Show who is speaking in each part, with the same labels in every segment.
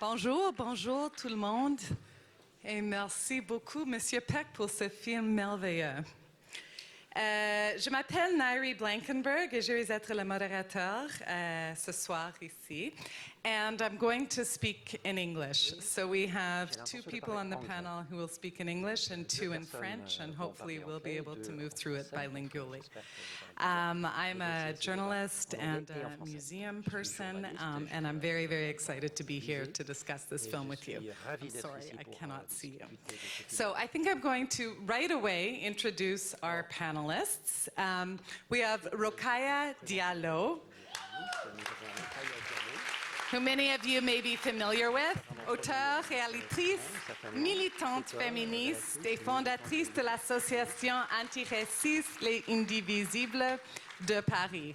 Speaker 1: Bonjour, bonjour tout le monde. Et merci beaucoup, Monsieur Peck, pour ce film merveilleux. Je m'appelle Nairi Blankenberg et je vais être le modérateur ce soir ici. And I'm going to speak in English. So we have two people on the panel who will speak in English and two in French, and hopefully we'll be able to move through it bilingually. I'm a journalist and a museum person, and I'm very, very excited to be here to discuss this film with you. I'm sorry, I cannot see you. So I think I'm going to right away introduce our panelists. We have Rokhaya Diallo, who many of you may be familiar with, auteure, réalisatrice, militante féministe et fondatrice de l'association antiraciste Les Indivisibles de Paris.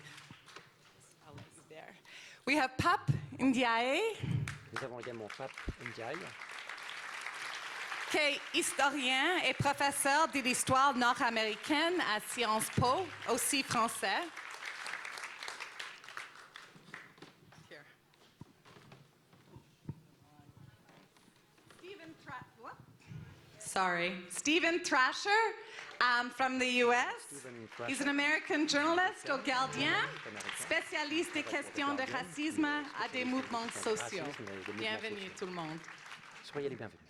Speaker 1: We have Pape Ndiaye.
Speaker 2: Nous avons également Pape Ndiaye,
Speaker 1: qui est historien et professeur de l'histoire nord-américaine à Sciences Po, aussi français. Stephen Thrasher from the U.S. He's an American journalist au Guardian, spécialiste des questions de racisme à des mouvements sociaux. Bienvenue tout le monde.
Speaker 2: Soyez les bienvenus.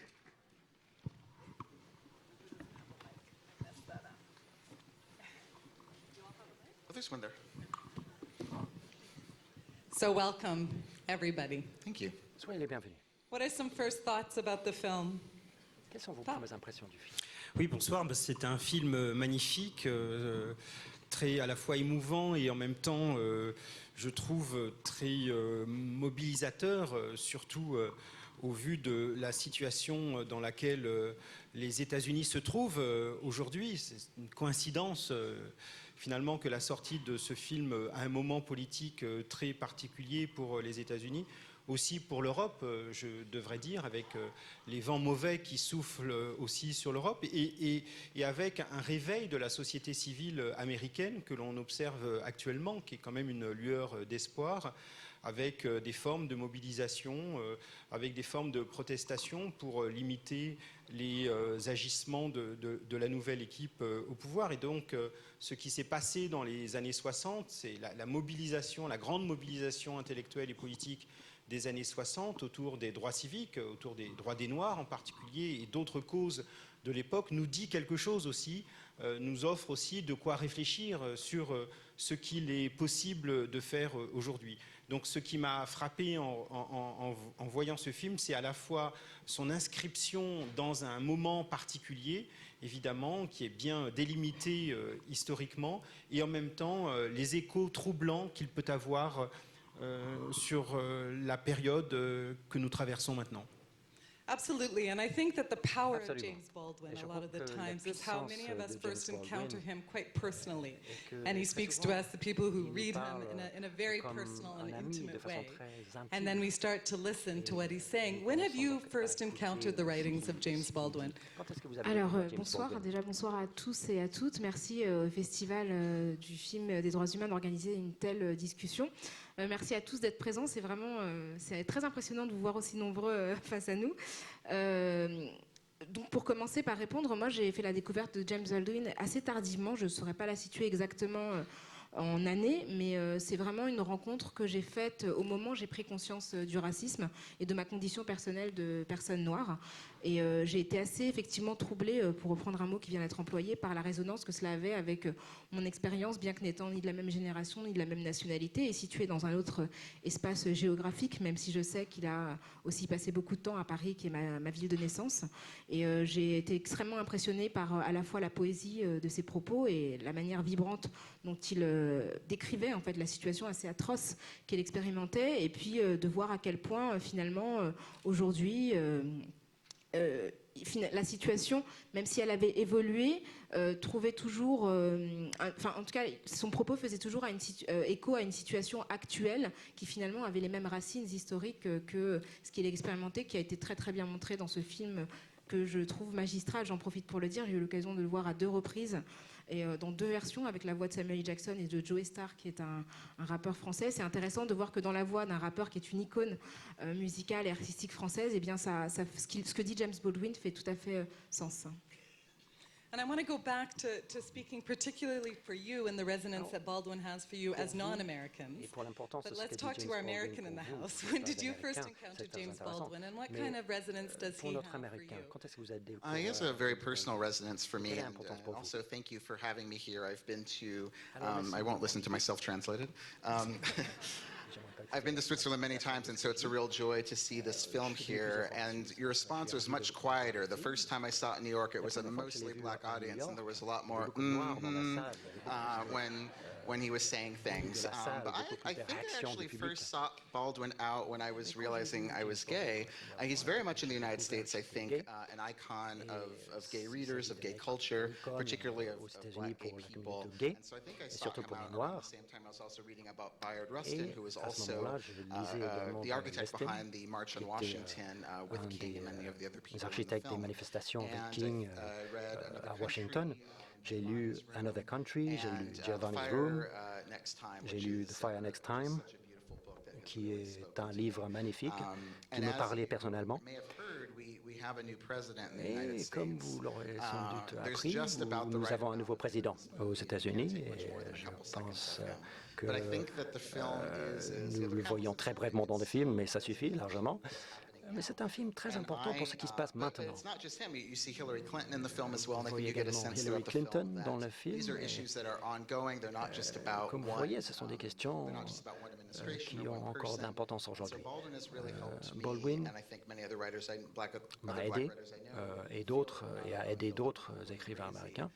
Speaker 3: This one there.
Speaker 1: So welcome, everybody.
Speaker 3: Thank you.
Speaker 2: Soyez les bienvenus.
Speaker 1: What are some first thoughts about the film?
Speaker 2: Quelles sont vos premières impressions du film?
Speaker 4: Oui, bonsoir. C'est un film magnifique, très à la fois émouvant et en même temps, je trouve, très mobilisateur, surtout au vu de la situation dans laquelle les États-Unis se trouvent aujourd'hui. C'est une coïncidence, finalement, que la sortie de ce film à un moment politique très particulier pour les États-Unis, aussi pour l'Europe, je devrais dire, avec les vents mauvais qui soufflent aussi sur l'Europe et avec un réveil de la société civile américaine que l'on observe actuellement, qui est quand même une lueur d'espoir, avec des formes de mobilisation, avec des formes de protestation pour limiter les agissements de la nouvelle équipe au pouvoir. Et donc, ce qui s'est passé dans les années 60, c'est la mobilisation, la grande mobilisation intellectuelle et politique des années 60 autour des droits civiques, autour des droits des Noirs en particulier et d'autres causes de l'époque, nous dit quelque chose aussi, nous offre aussi de quoi réfléchir sur ce qu'il est possible de faire aujourd'hui. Donc ce qui m'a frappé en voyant ce film, c'est à la fois son inscription dans un moment particulier, évidemment, qui est bien délimité historiquement, et en même temps les échos troublants qu'il peut avoir sur la période que nous traversons maintenant.
Speaker 1: Absolutely, and I think that the power of
Speaker 2: Absolument.
Speaker 1: James Baldwin
Speaker 2: Et je
Speaker 1: a
Speaker 2: crois
Speaker 1: lot of the
Speaker 2: que la
Speaker 1: times is how many of us
Speaker 2: puissance de
Speaker 1: first
Speaker 2: James
Speaker 1: encounter
Speaker 2: Baldwin
Speaker 1: him quite personally,
Speaker 2: que
Speaker 1: and he
Speaker 2: très
Speaker 1: speaks to
Speaker 2: souvent,
Speaker 1: us, the people who
Speaker 2: il
Speaker 1: read him
Speaker 2: parle
Speaker 1: in a very
Speaker 2: comme
Speaker 1: personal and
Speaker 2: un ami de
Speaker 1: intimate
Speaker 2: façon
Speaker 1: way,
Speaker 2: très intime.
Speaker 1: and then we start to listen to what he's saying. When have you first encountered the writings of James Baldwin?
Speaker 2: Quand est-ce que vous avez
Speaker 5: Alors
Speaker 2: découvert James
Speaker 5: bonsoir,
Speaker 2: Baldwin?
Speaker 5: déjà bonsoir à tous et à toutes. Merci au Festival du film des droits humains d'organiser une telle discussion. Merci à tous d'être présents, c'est vraiment c'est très impressionnant de vous voir aussi nombreux face à nous. Donc pour commencer par répondre, moi j'ai fait la découverte de James Baldwin assez tardivement, je ne saurais pas la situer exactement en année, mais c'est vraiment une rencontre que j'ai faite au moment où j'ai pris conscience du racisme et de ma condition personnelle de personne noire. Et j'ai été assez effectivement troublée, pour reprendre un mot qui vient d'être employé, par la résonance que cela avait avec mon expérience, bien que n'étant ni de la même génération, ni de la même nationalité, et située dans un autre espace géographique, même si je sais qu'il a aussi passé beaucoup de temps à Paris, qui est ma ville de naissance. Et j'ai été extrêmement impressionnée par à la fois la poésie de ses propos et la manière vibrante dont il décrivait en fait la situation assez atroce qu'il expérimentait, et puis de voir à quel point finalement aujourd'hui la situation, même si elle avait évolué, trouvait toujours, en tout cas, son propos faisait toujours écho à une situation actuelle qui finalement avait les mêmes racines historiques que ce qu'il expérimentait, qui a été très très bien montré dans ce film que je trouve magistral. J'en profite pour le dire, j'ai eu l'occasion de le voir à 2 reprises et dans 2 versions avec la voix de Samuel L. Jackson et de Joey Starr qui est un rappeur français. C'est intéressant de voir que dans la voix d'un rappeur qui est une icône musicale et artistique française, eh bien ce que dit James Baldwin fait tout à fait sens.
Speaker 1: And I want to go back to speaking particularly for you and the resonance that Baldwin has for you as non-Americans.
Speaker 2: Et pour l'importance
Speaker 1: But
Speaker 2: de ce
Speaker 1: let's
Speaker 2: que dit
Speaker 1: talk to
Speaker 2: James
Speaker 1: our
Speaker 2: Baldwin
Speaker 1: American in
Speaker 2: pour
Speaker 1: the
Speaker 2: vous,
Speaker 1: house.
Speaker 2: pour
Speaker 1: When
Speaker 2: les
Speaker 1: did you first
Speaker 2: Américains,
Speaker 1: encounter
Speaker 2: c'est très
Speaker 1: James
Speaker 2: intéressant.
Speaker 1: Baldwin, and what
Speaker 2: Mais
Speaker 1: kind of resonance does
Speaker 2: pour
Speaker 1: he
Speaker 2: notre
Speaker 1: have for
Speaker 2: Américain,
Speaker 1: you?
Speaker 2: quand est-ce que vous êtes
Speaker 3: He has a very personal resonance for me,
Speaker 2: Quelle est
Speaker 3: and
Speaker 2: l'importance pour vous?
Speaker 3: also thank you for having me here. I've been to,
Speaker 2: Alors, merci
Speaker 3: I won't
Speaker 2: beaucoup.
Speaker 3: listen to myself translated.
Speaker 2: J'aimerais pas
Speaker 3: I've been to Switzerland many times, and so it's a real joy to see this film here. And your response was much quieter. The first time I saw it in New York, it was a mostly black audience, and there was a lot more when he was saying things. But I think I actually first saw Baldwin out when I was realizing I was gay. He's very much in the United States, I think, an icon of gay readers, of gay culture, particularly of black gay people. And so I think I saw him out around the same time I was also reading about Bayard Rustin, who was also the architect behind the March on Washington with King and many of the other people in the
Speaker 2: architectes des
Speaker 3: film.
Speaker 2: manifestations avec
Speaker 3: And
Speaker 2: King
Speaker 3: I read Another
Speaker 2: à Washington.
Speaker 3: Country,
Speaker 2: J'ai lu Another Country, j'ai lu
Speaker 3: and
Speaker 2: Giovanni's
Speaker 3: Fire,
Speaker 2: Room,
Speaker 3: Next Time,
Speaker 2: j'ai
Speaker 3: which
Speaker 2: lu
Speaker 3: is,
Speaker 2: The Fire Next Time,
Speaker 3: such a beautiful book that
Speaker 2: qui
Speaker 3: really
Speaker 2: est
Speaker 3: spoke
Speaker 2: un
Speaker 3: to
Speaker 2: livre
Speaker 3: me.
Speaker 2: magnifique, qui
Speaker 3: And
Speaker 2: me
Speaker 3: as
Speaker 2: parlait
Speaker 3: you
Speaker 2: personnellement.
Speaker 3: may have heard, we have a new president in the United
Speaker 2: Et comme
Speaker 3: States.
Speaker 2: vous l'aurez sans doute
Speaker 3: There's
Speaker 2: appris,
Speaker 3: just about the
Speaker 2: nous
Speaker 3: right
Speaker 2: avons un nouveau
Speaker 3: amount of
Speaker 2: président aux États-Unis
Speaker 3: take
Speaker 2: et
Speaker 3: much more than a
Speaker 2: je
Speaker 3: couple seconds
Speaker 2: pense
Speaker 3: of him.
Speaker 2: que
Speaker 3: But I think that the film is
Speaker 2: nous
Speaker 3: the
Speaker 2: le
Speaker 3: other
Speaker 2: voyons
Speaker 3: half
Speaker 2: très
Speaker 3: is
Speaker 2: brièvement dans le
Speaker 3: it's,
Speaker 2: film, mais ça suffit largement. Mais c'est un film très
Speaker 3: and
Speaker 2: important pour ce qui se passe
Speaker 3: but
Speaker 2: maintenant.
Speaker 3: it's not just him. You see Hillary Clinton in the film as well, and I
Speaker 2: Vous
Speaker 3: think you
Speaker 2: voyez
Speaker 3: get a
Speaker 2: également
Speaker 3: sense
Speaker 2: Hillary
Speaker 3: throughout the film
Speaker 2: Clinton dans
Speaker 3: that
Speaker 2: le film.
Speaker 3: these are issues that are ongoing. They're not just about
Speaker 2: Comme vous
Speaker 3: one.
Speaker 2: voyez, ce sont des questions
Speaker 3: They're not just about one administration
Speaker 2: qui
Speaker 3: or
Speaker 2: ont
Speaker 3: one
Speaker 2: encore
Speaker 3: person.
Speaker 2: d'importance
Speaker 3: So
Speaker 2: aujourd'hui.
Speaker 3: Baldwin has really helped me,
Speaker 2: Baldwin
Speaker 3: and I think many other writers, other
Speaker 2: m'a
Speaker 3: black
Speaker 2: aidé
Speaker 3: writers I know.
Speaker 2: et d'autres et a aidé d'autres écrivains américains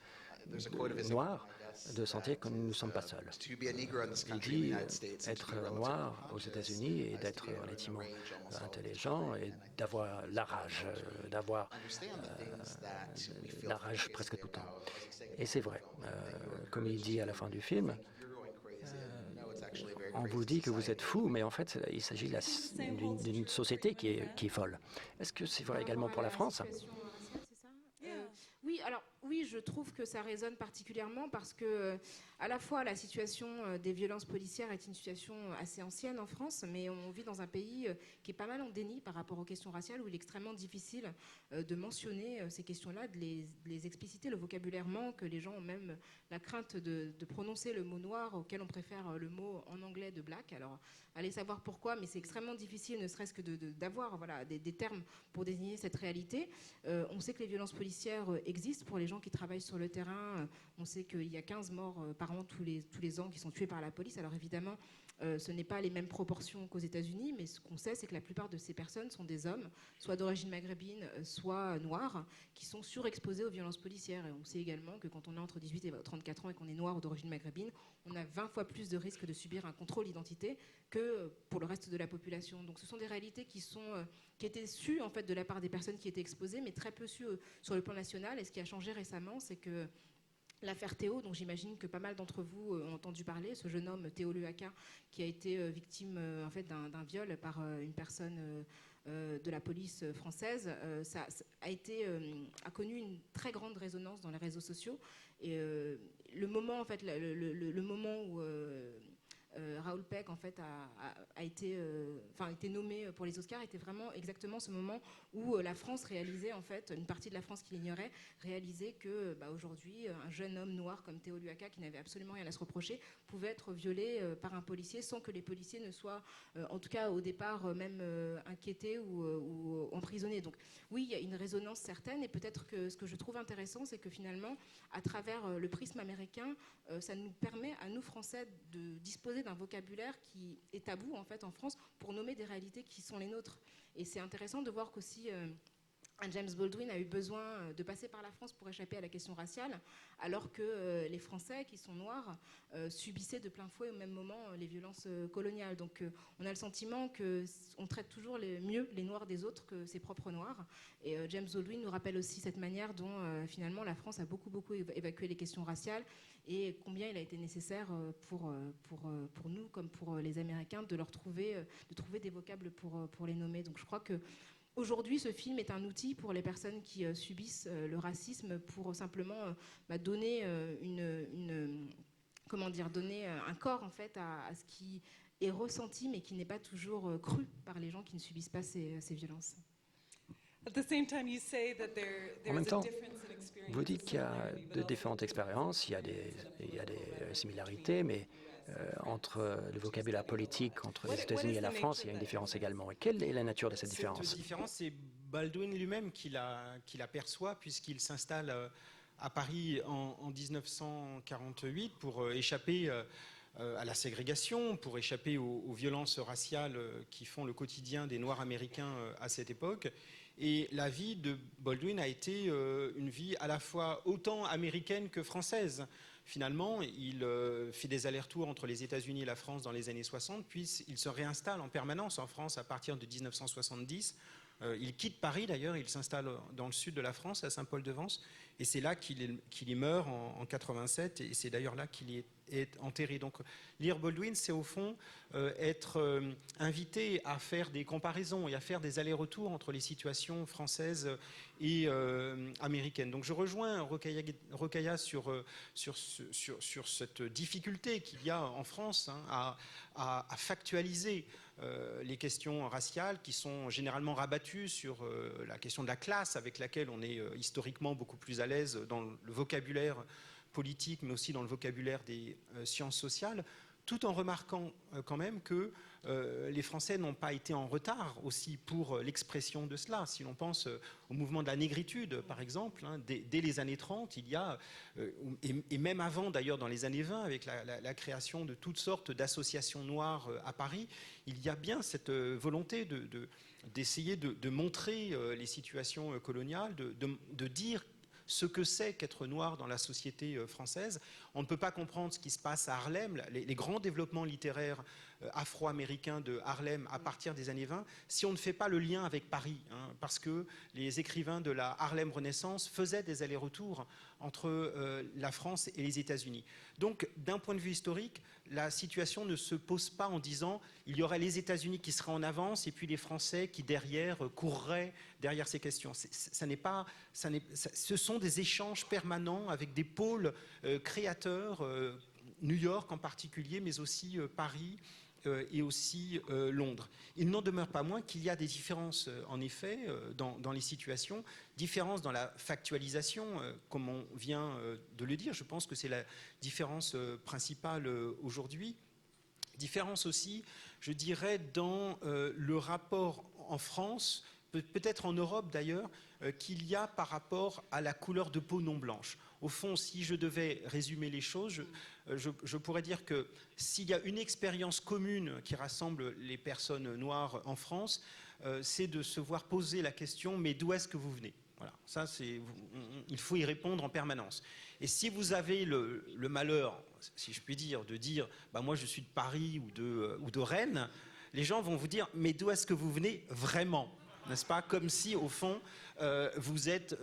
Speaker 3: There's a quote of his
Speaker 2: noirs
Speaker 3: on my desk
Speaker 2: de sentir que
Speaker 3: that,
Speaker 2: nous ne sommes pas seuls.
Speaker 3: to be a Negro in this
Speaker 2: Il
Speaker 3: country, in the
Speaker 2: dit
Speaker 3: United States, and to
Speaker 2: être
Speaker 3: be relatively
Speaker 2: noir aux
Speaker 3: conscious,
Speaker 2: États-Unis et
Speaker 3: is to
Speaker 2: d'être
Speaker 3: be able to
Speaker 2: relativement
Speaker 3: rage almost all the
Speaker 2: intelligent
Speaker 3: time
Speaker 2: et
Speaker 3: and
Speaker 2: d'avoir la rage, d'avoir
Speaker 3: understand the things that we feel
Speaker 2: la rage presque
Speaker 3: furiously
Speaker 2: tout le temps.
Speaker 3: about. As you say,
Speaker 2: Et c'est vrai, comme il dit à la fin du film,
Speaker 3: you're going crazy. No, it's actually a very
Speaker 2: on
Speaker 3: crazy
Speaker 2: vous dit que vous êtes
Speaker 3: society.
Speaker 2: fou, mais en fait, il s'agit d'une société qui est folle. Est-ce que c'est vrai également pour la France?
Speaker 5: Oui, alors oui, je trouve que ça résonne particulièrement parce que à la fois la situation des violences policières est une situation assez ancienne en France, mais on vit dans un pays qui est pas mal en déni par rapport aux questions raciales, où il est extrêmement difficile de mentionner ces questions-là, de les expliciter. Le vocabulaire manque, les gens ont même la crainte de prononcer le mot noir, auquel on préfère le mot en anglais de black. Alors allez savoir pourquoi, mais c'est extrêmement difficile, ne serait-ce que d'avoir des termes pour désigner cette réalité. On sait que les violences policières existent pour les gens qui travaillent sur le terrain. On sait qu'il y a 15 morts par an tous les ans qui sont tués par la police. Alors évidemment, ce n'est pas les mêmes proportions qu'aux États-Unis, mais ce qu'on sait, c'est que la plupart de ces personnes sont des hommes, soit d'origine maghrébine, soit noirs, qui sont surexposés aux violences policières. Et on sait également que quand on a entre 18 et 34 ans et qu'on est noir ou d'origine maghrébine, on a 20 fois plus de risques de subir un contrôle d'identité que pour le reste de la population. Donc ce sont des réalités qui étaient sues en fait, de la part des personnes qui étaient exposées, mais très peu sues sur le plan national. Et ce qui a changé récemment, c'est que l'affaire Théo, dont j'imagine que pas mal d'entre vous ont entendu parler, ce jeune homme Théo Leaka, qui a été victime en fait, d'un viol par une personne de la police française, ça a connu une très grande résonance dans les réseaux sociaux. Et le moment, en fait, le moment où Raoul Peck en fait, a été nommé pour les Oscars était vraiment exactement ce moment où la France réalisait, en fait, une partie de la France qui l'ignorait, réalisait que aujourd'hui, un jeune homme noir comme Théo Luaka, qui n'avait absolument rien à se reprocher, pouvait être violé par un policier sans que les policiers ne soient, en tout cas au départ, même inquiétés ou emprisonnés. Donc oui, il y a une résonance certaine, et peut-être que ce que je trouve intéressant, c'est que finalement, à travers le prisme américain, ça nous permet à nous, Français, de disposer d'un vocabulaire qui est tabou en fait en France pour nommer des réalités qui sont les nôtres. Et c'est intéressant de voir qu'aussi un James Baldwin a eu besoin de passer par la France pour échapper à la question raciale, alors que les Français qui sont noirs subissaient de plein fouet au même moment les violences coloniales. Donc on a le sentiment qu'on traite toujours mieux les noirs des autres que ses propres noirs. Et James Baldwin nous rappelle aussi cette manière dont finalement la France a beaucoup évacué les questions raciales, et combien il a été nécessaire pour nous, comme pour les Américains, de trouver des vocables pour les nommer. Donc je crois que aujourd'hui, ce film est un outil pour les personnes qui subissent le racisme pour simplement donner donner un corps en fait à ce qui est ressenti mais qui n'est pas toujours cru par les gens qui ne subissent pas ces violences.
Speaker 2: En même temps, vous dites qu'il y a de différentes expériences, il y a des similarités, mais entre le vocabulaire politique entre les États-Unis et la France, il y a une différence également. Et quelle est la nature de cette différence?
Speaker 4: Cette différence, c'est Baldwin lui-même qui l'aperçoit, puisqu'il s'installe à Paris en 1948 pour échapper à la ségrégation, pour échapper aux violences raciales qui font le quotidien des Noirs américains à cette époque. Et la vie de Baldwin a été une vie à la fois autant américaine que française. Finalement, il fait des allers-retours entre les États-Unis et la France dans les années 60, puis il se réinstalle en permanence en France à partir de 1970. Il quitte Paris d'ailleurs, il s'installe dans le sud de la France, à Saint-Paul-de-Vence, et c'est là qu'il y meurt en 87, et c'est d'ailleurs là qu'il est enterré. Donc lire Baldwin, c'est au fond être invité à faire des comparaisons et à faire des allers-retours entre les situations françaises et américaines. Donc je rejoins Rokhaya sur cette difficulté qu'il y a en France à factualiser les questions raciales qui sont généralement rabattues sur la question de la classe avec laquelle on est historiquement beaucoup plus à l'aise dans le vocabulaire politique, mais aussi dans le vocabulaire des sciences sociales, tout en remarquant quand même que les Français n'ont pas été en retard aussi pour l'expression de cela. Si l'on pense au mouvement de la négritude, par exemple, dès les années 30, il y a, et même avant d'ailleurs dans les années 20, avec la création de toutes sortes d'associations noires à Paris, il y a bien cette volonté d'essayer de montrer les situations coloniales, de dire ce que c'est qu'être noir dans la société française. On ne peut pas comprendre ce qui se passe à Harlem, les grands développements littéraires afro-américains de Harlem à partir des années 20, si on ne fait pas le lien avec Paris, parce que les écrivains de la Harlem Renaissance faisaient des allers-retours entre la France et les États-Unis. Donc, d'un point de vue historique, la situation ne se pose pas en disant il y aurait les États-Unis qui seraient en avance et puis les Français qui derrière courraient derrière ces questions. Ce sont des échanges permanents avec des pôles créateurs, New York en particulier, mais aussi Paris et aussi Londres. Il n'en demeure pas moins qu'il y a des différences, en effet, dans les situations, différences dans la factualisation, comme on vient de le dire. Je pense que c'est la différence principale aujourd'hui. Différence aussi, je dirais, dans le rapport en France, peut-être en Europe d'ailleurs, qu'il y a par rapport à la couleur de peau non blanche. Au fond, si je devais résumer les choses, je pourrais dire que s'il y a une expérience commune qui rassemble les personnes noires en France, c'est de se voir poser la question « mais d'où est-ce que vous venez ?» Voilà, ça, il faut y répondre en permanence. Et si vous avez le malheur, si je puis dire, de dire bah, « moi je suis de Paris ou de Rennes », les gens vont vous dire « mais d'où est-ce que vous venez vraiment ?» N'est-ce pas? Comme si, au fond, vous êtes...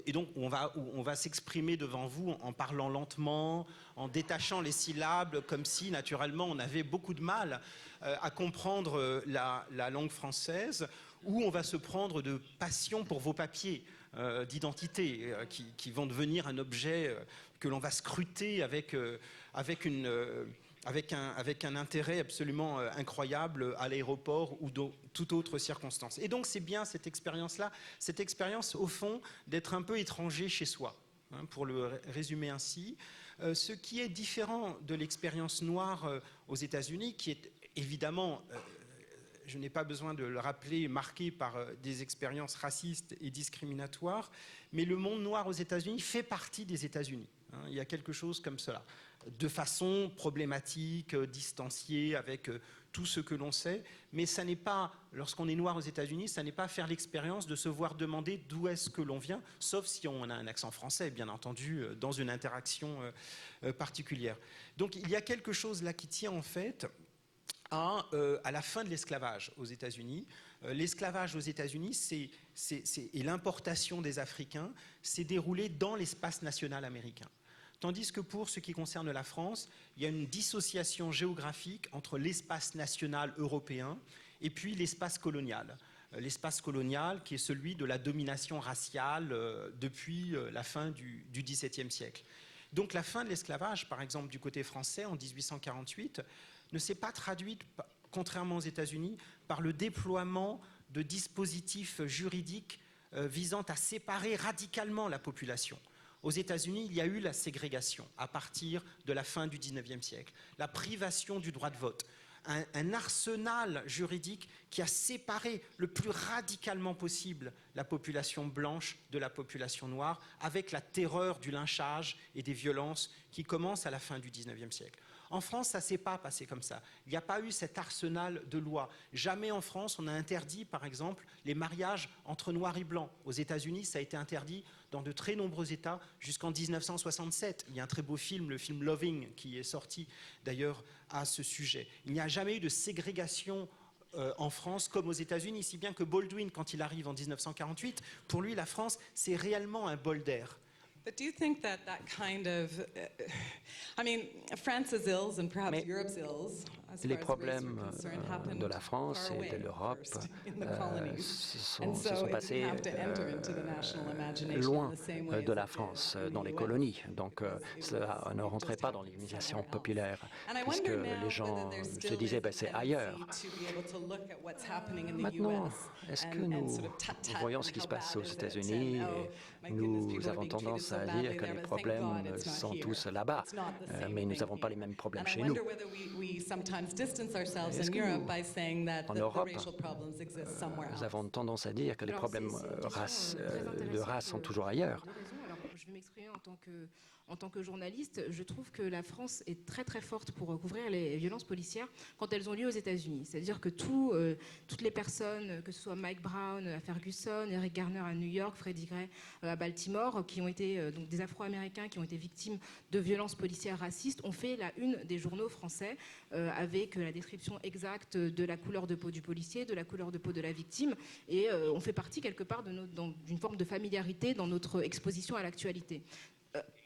Speaker 4: et donc, on va s'exprimer devant vous en parlant lentement, en détachant les syllabes, comme si, naturellement, on avait beaucoup de mal à comprendre la langue française, ou on va se prendre de passion pour vos papiers d'identité, qui vont devenir un objet que l'on va scruter avec un intérêt absolument incroyable à l'aéroport ou dans toute autre circonstance. Et donc c'est bien cette expérience-là, cette expérience au fond d'être un peu étranger chez soi, pour le résumer ainsi. Ce qui est différent de l'expérience noire aux États-Unis, qui est évidemment, je n'ai pas besoin de le rappeler, marqué par des expériences racistes et discriminatoires, mais le monde noir aux États-Unis fait partie des États-Unis. Il y a quelque chose comme cela, de façon problématique, distanciée, avec tout ce que l'on sait, mais ça n'est pas, lorsqu'on est noir aux États-Unis, ça n'est pas faire l'expérience de se voir demander d'où est-ce que l'on vient, sauf si on a un accent français, bien entendu, dans une interaction particulière. Donc il y a quelque chose là qui tient en fait à la fin de l'esclavage aux États-Unis. L'esclavage aux États-Unis et l'importation des Africains s'est déroulé dans l'espace national américain. Tandis que pour ce qui concerne la France, il y a une dissociation géographique entre l'espace national européen et puis l'espace colonial. l'espace colonial qui est celui de la domination raciale depuis la fin du XVIIe siècle. Donc la fin de l'esclavage, par exemple du côté français en 1848, ne s'est pas traduite, contrairement aux États-Unis, par le déploiement de dispositifs juridiques visant à séparer radicalement la population. Aux États-Unis, il y a eu la ségrégation à partir de la fin du XIXe siècle, la privation du droit de vote, un arsenal juridique qui a séparé le plus radicalement possible la population blanche de la population noire, avec la terreur du lynchage et des violences qui commencent à la fin du XIXe siècle. En France, ça ne s'est pas passé comme ça. Il n'y a pas eu cet arsenal de lois. Jamais en France, on a interdit, par exemple, les mariages entre noirs et blancs. Aux États-Unis, ça a été interdit dans de très nombreux États jusqu'en 1967. Il y a un très beau film, le film Loving, qui est sorti d'ailleurs à ce sujet. Il n'y a jamais eu de ségrégation en France comme aux États-Unis, si bien que Baldwin, quand il arrive en 1948, pour lui, la France, c'est réellement un bol d'air.
Speaker 1: But do you think that kind of, I mean, France's ills and perhaps Europe's ills, as
Speaker 2: les
Speaker 1: far as race
Speaker 2: problèmes
Speaker 1: are concerned, happened
Speaker 2: de la France
Speaker 1: far
Speaker 2: et
Speaker 1: away
Speaker 2: de l'Europe
Speaker 1: first in the colonies.
Speaker 2: se
Speaker 1: And
Speaker 2: sont
Speaker 1: so it
Speaker 2: passés
Speaker 1: didn't have to enter into the national imagination
Speaker 2: loin
Speaker 1: in the same way
Speaker 2: de
Speaker 1: as
Speaker 2: la
Speaker 1: it did
Speaker 2: France,
Speaker 1: in the
Speaker 2: dans les
Speaker 1: US,
Speaker 2: colonies. Donc
Speaker 1: because it
Speaker 2: cela
Speaker 1: was
Speaker 2: ne rentrait
Speaker 1: just
Speaker 2: pas dans
Speaker 1: happening
Speaker 2: l'imagination
Speaker 1: somewhere
Speaker 2: populaire,
Speaker 1: else. And I
Speaker 2: puisque
Speaker 1: wonder now
Speaker 2: les gens
Speaker 1: whether there
Speaker 2: se
Speaker 1: still
Speaker 2: disaient
Speaker 1: is a
Speaker 2: c'est
Speaker 1: tendency
Speaker 2: ailleurs.
Speaker 1: to be able to look at what's happening in the
Speaker 2: Maintenant,
Speaker 1: US
Speaker 2: est-ce que
Speaker 1: and
Speaker 2: nous
Speaker 1: sort of tut-tut
Speaker 2: voyons
Speaker 1: and
Speaker 2: ce qui
Speaker 1: how
Speaker 2: se passe
Speaker 1: bad
Speaker 2: aux
Speaker 1: is it,
Speaker 2: États-Unis
Speaker 1: and,
Speaker 2: et
Speaker 1: oh, my goodness, people
Speaker 2: nous
Speaker 1: are
Speaker 2: avons
Speaker 1: being treated
Speaker 2: tendance
Speaker 1: so
Speaker 2: à
Speaker 1: badly
Speaker 2: dire que
Speaker 1: there,
Speaker 2: les
Speaker 1: but thank God
Speaker 2: problèmes
Speaker 1: it's not
Speaker 2: sont
Speaker 1: here.
Speaker 2: tous là-bas,
Speaker 1: It's not the same
Speaker 2: mais nous
Speaker 1: thing
Speaker 2: n'avons pas
Speaker 1: here.
Speaker 2: les mêmes problèmes
Speaker 1: And I
Speaker 2: chez nous.
Speaker 1: wonder whether we sometimes distance ourselves
Speaker 2: Est-ce
Speaker 1: in
Speaker 2: que
Speaker 1: Europe
Speaker 2: nous,
Speaker 1: by saying that
Speaker 2: en
Speaker 1: the
Speaker 2: Europe,
Speaker 1: racial problems exist somewhere
Speaker 2: nous
Speaker 1: else.
Speaker 2: avons tendance à dire que les
Speaker 5: Alors,
Speaker 2: problèmes
Speaker 5: c'est une question, très
Speaker 2: de
Speaker 5: intéressante,
Speaker 2: race sont toujours ailleurs.
Speaker 5: de raison. Alors, je vais m'exprimer en tant que journaliste. Je trouve que la France est très très forte pour couvrir les violences policières quand elles ont lieu aux États-Unis. C'est-à-dire que toutes les personnes, que ce soit Mike Brown à Ferguson, Eric Garner à New York, Freddie Gray à Baltimore, qui ont été donc des Afro-Américains qui ont été victimes de violences policières racistes, ont fait la une des journaux français avec la description exacte de la couleur de peau du policier, de la couleur de peau de la victime, et on fait partie quelque part d'une forme de familiarité dans notre exposition à l'actualité.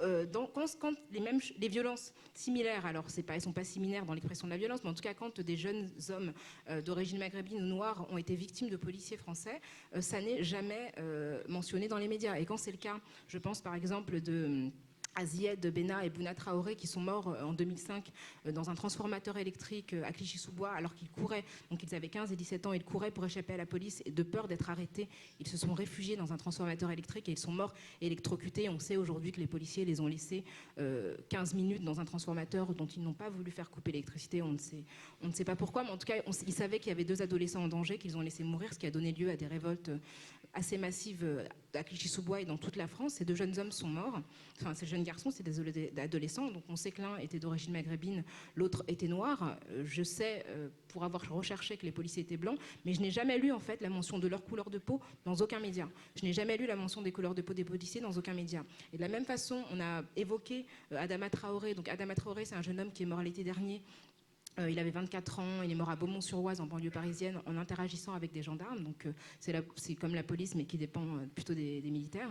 Speaker 5: Quand les violences similaires, alors elles ne sont pas similaires dans l'expression de la violence, mais en tout cas quand des jeunes hommes d'origine maghrébine ou noire ont été victimes de policiers français, ça n'est jamais mentionné dans les médias. Et quand c'est le cas, je pense par exemple de Azied Benna et Bouna Traoré qui sont morts en 2005 dans un transformateur électrique à Clichy-sous-Bois alors qu'ils couraient, donc ils avaient 15 et 17 ans, ils couraient pour échapper à la police et de peur d'être arrêtés, ils se sont réfugiés dans un transformateur électrique et ils sont morts électrocutés. On sait aujourd'hui que les policiers les ont laissés 15 minutes dans un transformateur dont ils n'ont pas voulu faire couper l'électricité, on ne sait pas pourquoi, mais en tout cas ils savaient qu'il y avait 2 adolescents en danger qu'ils ont laissé mourir, ce qui a donné lieu à des révoltes assez massives à Clichy-sous-Bois et dans toute la France. Ces 2 jeunes hommes sont morts, enfin ces jeunes garçons, c'est des adolescents, donc on sait que l'un était d'origine maghrébine, l'autre était noir. Je sais, pour avoir recherché, que les policiers étaient blancs, mais je n'ai jamais lu en fait la mention de leur couleur de peau dans aucun média. Je n'ai jamais lu la mention des couleurs de peau des policiers dans aucun média. Et de la même façon, on a évoqué Adama Traoré. Donc Adama Traoré, c'est un jeune homme qui est mort l'été dernier. Il avait 24 ans, il est mort à Beaumont-sur-Oise, en banlieue parisienne, en interagissant avec des gendarmes. Donc c'est comme la police, mais qui dépend plutôt des militaires.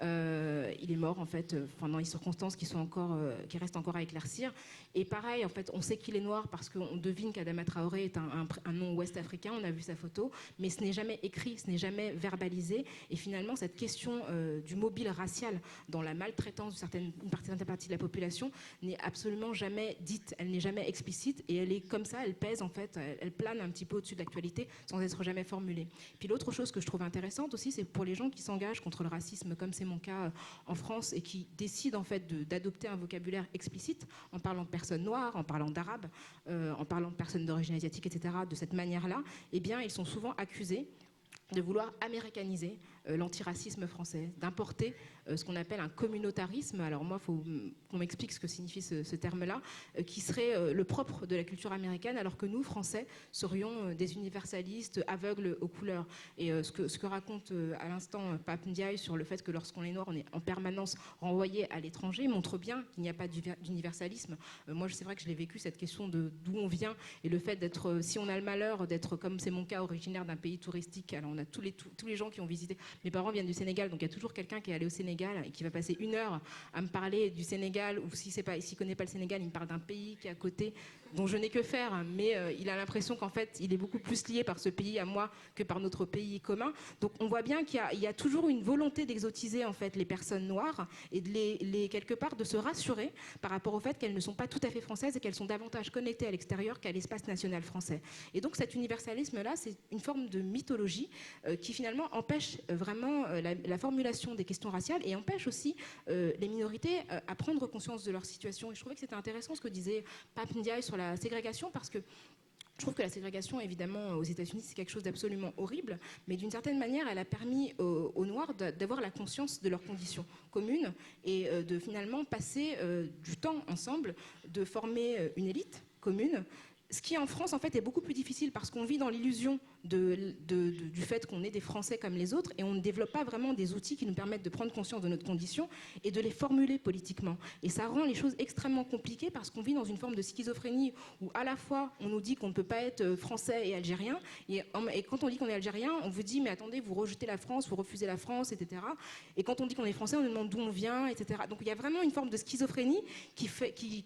Speaker 5: Il est mort en fait dans des circonstances qui restent encore à éclaircir. Et pareil, en fait, on sait qu'il est noir parce qu'on devine qu'Adama Traoré est un nom ouest-africain. On a vu sa photo, mais ce n'est jamais écrit, ce n'est jamais verbalisé. Et finalement, cette question du mobile racial dans la maltraitance d'une certaine partie de la population n'est absolument jamais dite. Elle n'est jamais explicite. Et elle est comme ça, elle pèse en fait, elle plane un petit peu au-dessus de l'actualité sans être jamais formulée. Puis l'autre chose que je trouve intéressante aussi, c'est pour les gens qui s'engagent contre le racisme, comme c'est mon cas en France, et qui décident en fait d'adopter un vocabulaire explicite en parlant de personnes noires, en parlant d'arabes, en parlant de personnes d'origine asiatique, etc. De cette manière-là, eh bien, ils sont souvent accusés de vouloir américaniser l'antiracisme français, d'importer ce qu'on appelle un communautarisme. Alors moi, il faut qu'on m'explique ce que signifie ce terme-là, qui serait le propre de la culture américaine, alors que nous, Français, serions des universalistes aveugles aux couleurs. Et ce que raconte à l'instant Pape Ndiaye sur le fait que lorsqu'on est noir, on est en permanence renvoyé à l'étranger, montre bien qu'il n'y a pas d'universalisme. Moi, c'est vrai que je l'ai vécu, cette question de d'où on vient, et le fait d'être, si on a le malheur d'être, comme c'est mon cas, originaire d'un pays touristique, alors on a tous les gens qui ont visité. Mes parents viennent du Sénégal, donc il y a toujours quelqu'un qui est allé au Sénégal et qui va passer 1 heure à me parler du Sénégal, ou s'il ne connaît pas le Sénégal, il me parle d'un pays qui est à côté. dont je n'ai que faire, mais il a l'impression qu'en fait, il est beaucoup plus lié par ce pays à moi que par notre pays commun. Donc on voit bien qu'il y a toujours une volonté d'exotiser en fait les personnes noires et de quelque part de se rassurer par rapport au fait qu'elles ne sont pas tout à fait françaises et qu'elles sont davantage connectées à l'extérieur qu'à l'espace national français. Et donc cet universalisme-là, c'est une forme de mythologie qui finalement empêche vraiment la formulation des questions raciales et empêche aussi les minorités à prendre conscience de leur situation. Et je trouvais que c'était intéressant ce que disait Pape Ndiaye sur la ségrégation, parce que je trouve que la ségrégation, évidemment, aux États-Unis, c'est quelque chose d'absolument horrible, mais d'une certaine manière, elle a permis aux Noirs d'avoir la conscience de leurs conditions communes et de finalement passer du temps ensemble, de former une élite commune. Ce qui, en France, en fait, est beaucoup plus difficile parce qu'on vit dans l'illusion du fait qu'on est des Français comme les autres et on ne développe pas vraiment des outils qui nous permettent de prendre conscience de notre condition et de les formuler politiquement. Et ça rend les choses extrêmement compliquées parce qu'on vit dans une forme de schizophrénie où à la fois on nous dit qu'on ne peut pas être français et algérien et quand on dit qu'on est algérien, on vous dit mais attendez, vous rejetez la France, vous refusez la France, etc. Et quand on dit qu'on est français, on nous demande d'où on vient, etc. Donc il y a vraiment une forme de schizophrénie qui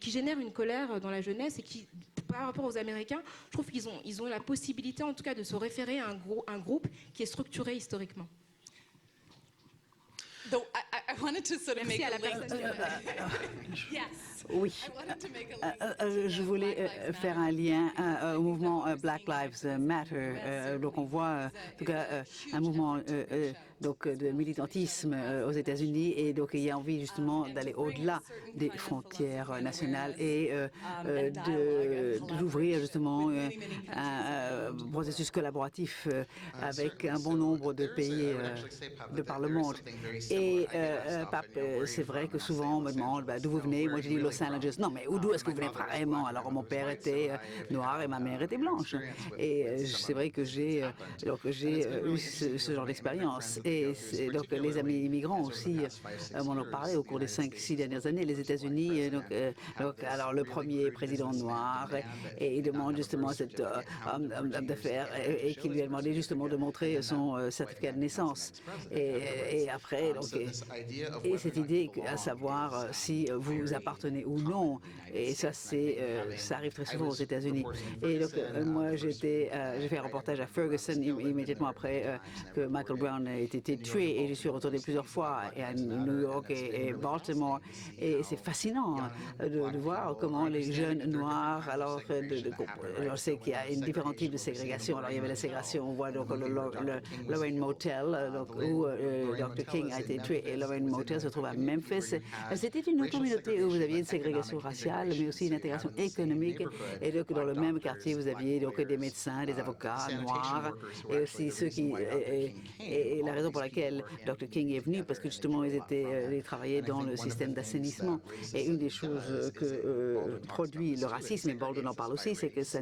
Speaker 5: génère une colère dans la jeunesse et qui, par rapport aux Américains, je trouve qu'ils ont la possibilité en tout cas de se référer à un groupe qui est structuré historiquement.
Speaker 1: Though I wanted to sort of make a yes.
Speaker 6: Oui, je voulais faire un lien au mouvement Black Lives Matter. Donc on voit en tout cas un mouvement donc de militantisme aux États-Unis et donc il y a envie justement d'aller au-delà des frontières nationales et d'ouvrir justement un processus collaboratif avec un bon nombre de pays de par le monde. Et Pape, c'est vrai que souvent on me demande d'où vous venez. Moi je dis Los Angeles. Non, mais d'où est-ce que vous venez vraiment? Alors mon père était noir et ma mère était blanche. Et c'est vrai que j'ai eu ce genre d'expérience. Et donc les amis immigrants aussi m'en ont parlé au cours des 5-6 dernières années. Les États-Unis, alors le premier président noir, et il demande justement à cet homme d'affaires et qui lui a demandé justement de montrer son certificat de naissance. Et après, et cette idée à savoir si vous appartenez ou non. Et ça, ça arrive très souvent aux États-Unis. Et donc, moi, j'ai fait un reportage à Ferguson immédiatement après que Michael Brown ait été tué. Et je suis retourné plusieurs fois à New York et Baltimore. Et c'est fascinant de voir comment les jeunes noirs, alors je sais qu'il y a différents types de ségrégation. Alors, il y avait la ségrégation, on voit donc le Lorraine Motel, où Dr. King a été tué. Et Lorraine Motel se trouve à Memphis. C'était une communauté où vous aviez une ségrégation raciale, mais aussi une intégration économique. Et donc, dans le même quartier, vous aviez donc des médecins, des avocats noirs, et aussi ceux qui... Et la raison pour laquelle Dr. King est venu, parce que justement, ils travaillaient dans le système d'assainissement. Et une des choses que produit le racisme, et Baldwin en parle aussi, c'est que ça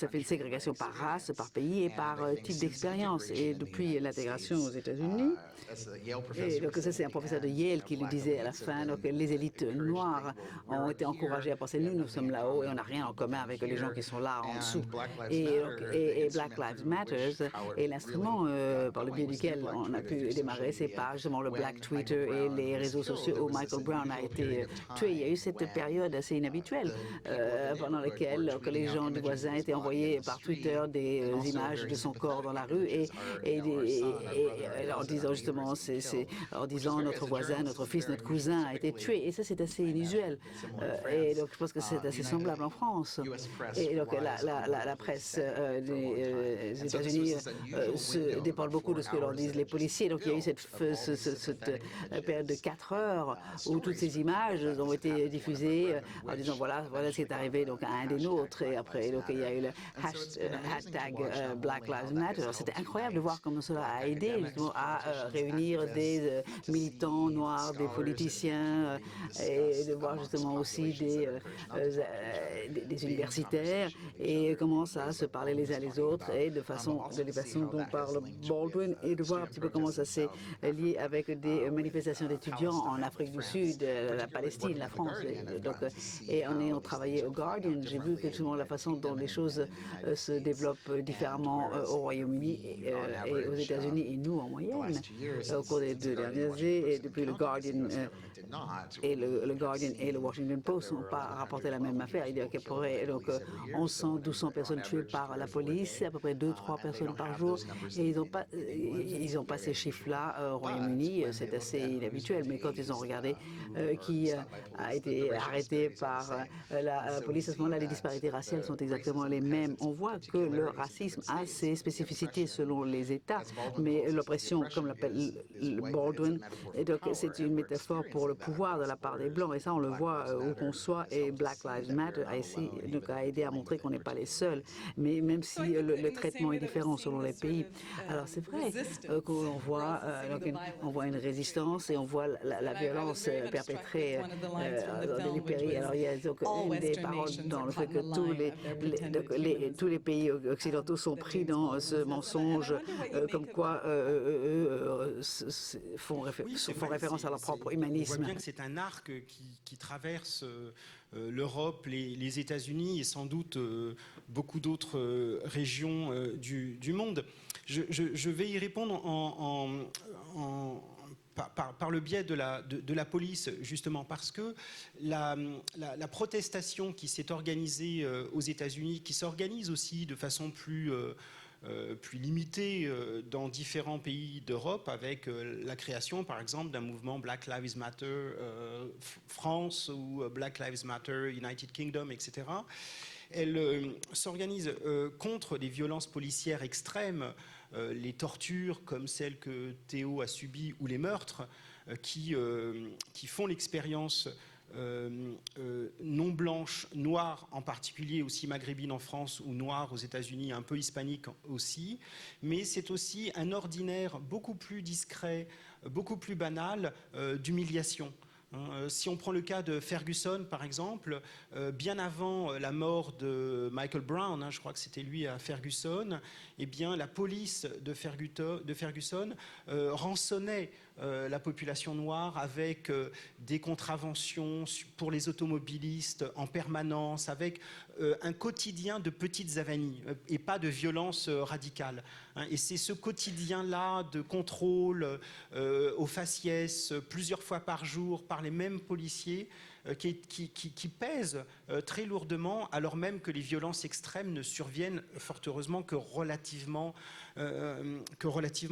Speaker 6: fait une ségrégation par race, par pays et par type d'expérience. Et depuis l'intégration aux États-Unis, et donc ça c'est un professeur de Yale qui le disait à la fin, donc les élites noires ont été encouragées à penser nous sommes là-haut et on n'a rien en commun avec les gens qui sont là en dessous. Et Black Lives Matter est l'instrument par le biais duquel on a pu démarrer, c'est par justement le Black Twitter et les réseaux sociaux où Michael Brown a été tué. Il y a eu cette période assez inhabituelle pendant laquelle les gens du voisin étaient envoyés par Twitter des images de son corps dans la rue et en disant justement en disant notre voisin, notre fils, notre cousin a été tué. Et ça, c'est assez inusuel. Et donc, je pense que c'est assez semblable en France. Et donc, la presse des États-Unis se dépend beaucoup de ce que leur disent les policiers. Donc, il y a eu cette période de 4 heures où toutes ces images ont été diffusées en disant voilà ce qui est arrivé donc, à un des nôtres. Et après, donc, il y a eu le hashtag Black Lives Matter. C'était incroyable de voir comment cela a aidé justement à réunir des militants noirs, des politiciens et de voir justement aussi des universitaires et comment ça se parlait les uns les autres et de façon dont parle Baldwin et de voir un petit peu comment ça s'est lié avec des manifestations d'étudiants en Afrique du Sud, la Palestine, la France. Et en ayant travaillé au Guardian, j'ai vu que souvent la façon dont les choses se développent différemment au Royaume-Uni et aux États-Unis et nous en moyenne au cours des 2 dernières années. Et depuis le Guardian le Guardian et le Washington Post n'ont pas rapporté la même affaire. Il y a à peu près 1100, 1200 personnes tuées par la police, à peu près 2-3 personnes par jour. Et ils n'ont pas ces chiffres-là au Royaume-Uni. C'est assez inhabituel. Mais quand ils ont regardé qui a été arrêté par la police, à ce moment-là, les disparités raciales sont exactement les mêmes. On voit que le racisme a ses spécificités selon les États, mais l'oppression, comme l'appelle Baldwin, c'est une métaphore pour le pouvoir de la part des Blancs. Et ça, on le voit où qu'on soit. Et Black Lives Matter a aidé à montrer qu'on n'est pas les seuls. Mais même si le traitement est différent selon les pays. Alors c'est vrai qu'on voit, on voit une résistance et on voit la violence perpétrée dans les pays. Alors il y a une des paroles dans le fait que tous les pays occidentaux sont pris dans ce mensonge, comme quoi font référence à leur propre humanisme.
Speaker 4: On voit bien que c'est un arc qui traverse l'Europe, les États-Unis et sans doute beaucoup d'autres régions du monde. Je vais y répondre par le biais de la police, justement, parce que la protestation qui s'est organisée aux États-Unis, qui s'organise aussi de façon plus limitée dans différents pays d'Europe, avec la création, par exemple, d'un mouvement Black Lives Matter France ou Black Lives Matter United Kingdom, etc. Elle s'organise contre les violences policières extrêmes, les tortures comme celles que Théo a subies ou les meurtres qui font l'expérience non blanche, noire en particulier, aussi maghrébine en France ou noire aux États-Unis, un peu hispanique aussi, mais c'est aussi un ordinaire beaucoup plus discret, beaucoup plus banal d'humiliation. Si on prend le cas de Ferguson, par exemple, bien avant la mort de Michael Brown, je crois que c'était lui à Ferguson, eh bien, la police de Ferguson rançonnait la population noire avec des contraventions pour les automobilistes en permanence, avec un quotidien de petites avanies et pas de violence radicale. Et c'est ce quotidien-là de contrôle au faciès plusieurs fois par jour par les mêmes policiers qui pèse très lourdement, alors même que les violences extrêmes ne surviennent fort heureusement que relativement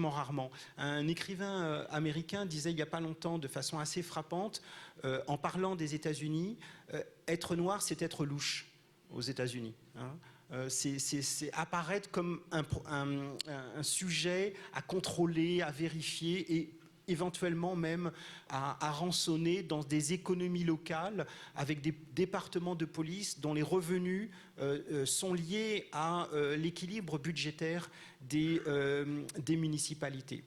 Speaker 4: rarement. Un écrivain américain disait il n'y a pas longtemps de façon assez frappante, en parlant des États-Unis, être noir c'est être louche aux États-Unis. C'est apparaître comme un sujet à contrôler, à vérifier et éventuellement même à rançonner dans des économies locales avec des départements de police dont les revenus sont liés à l'équilibre budgétaire des municipalités.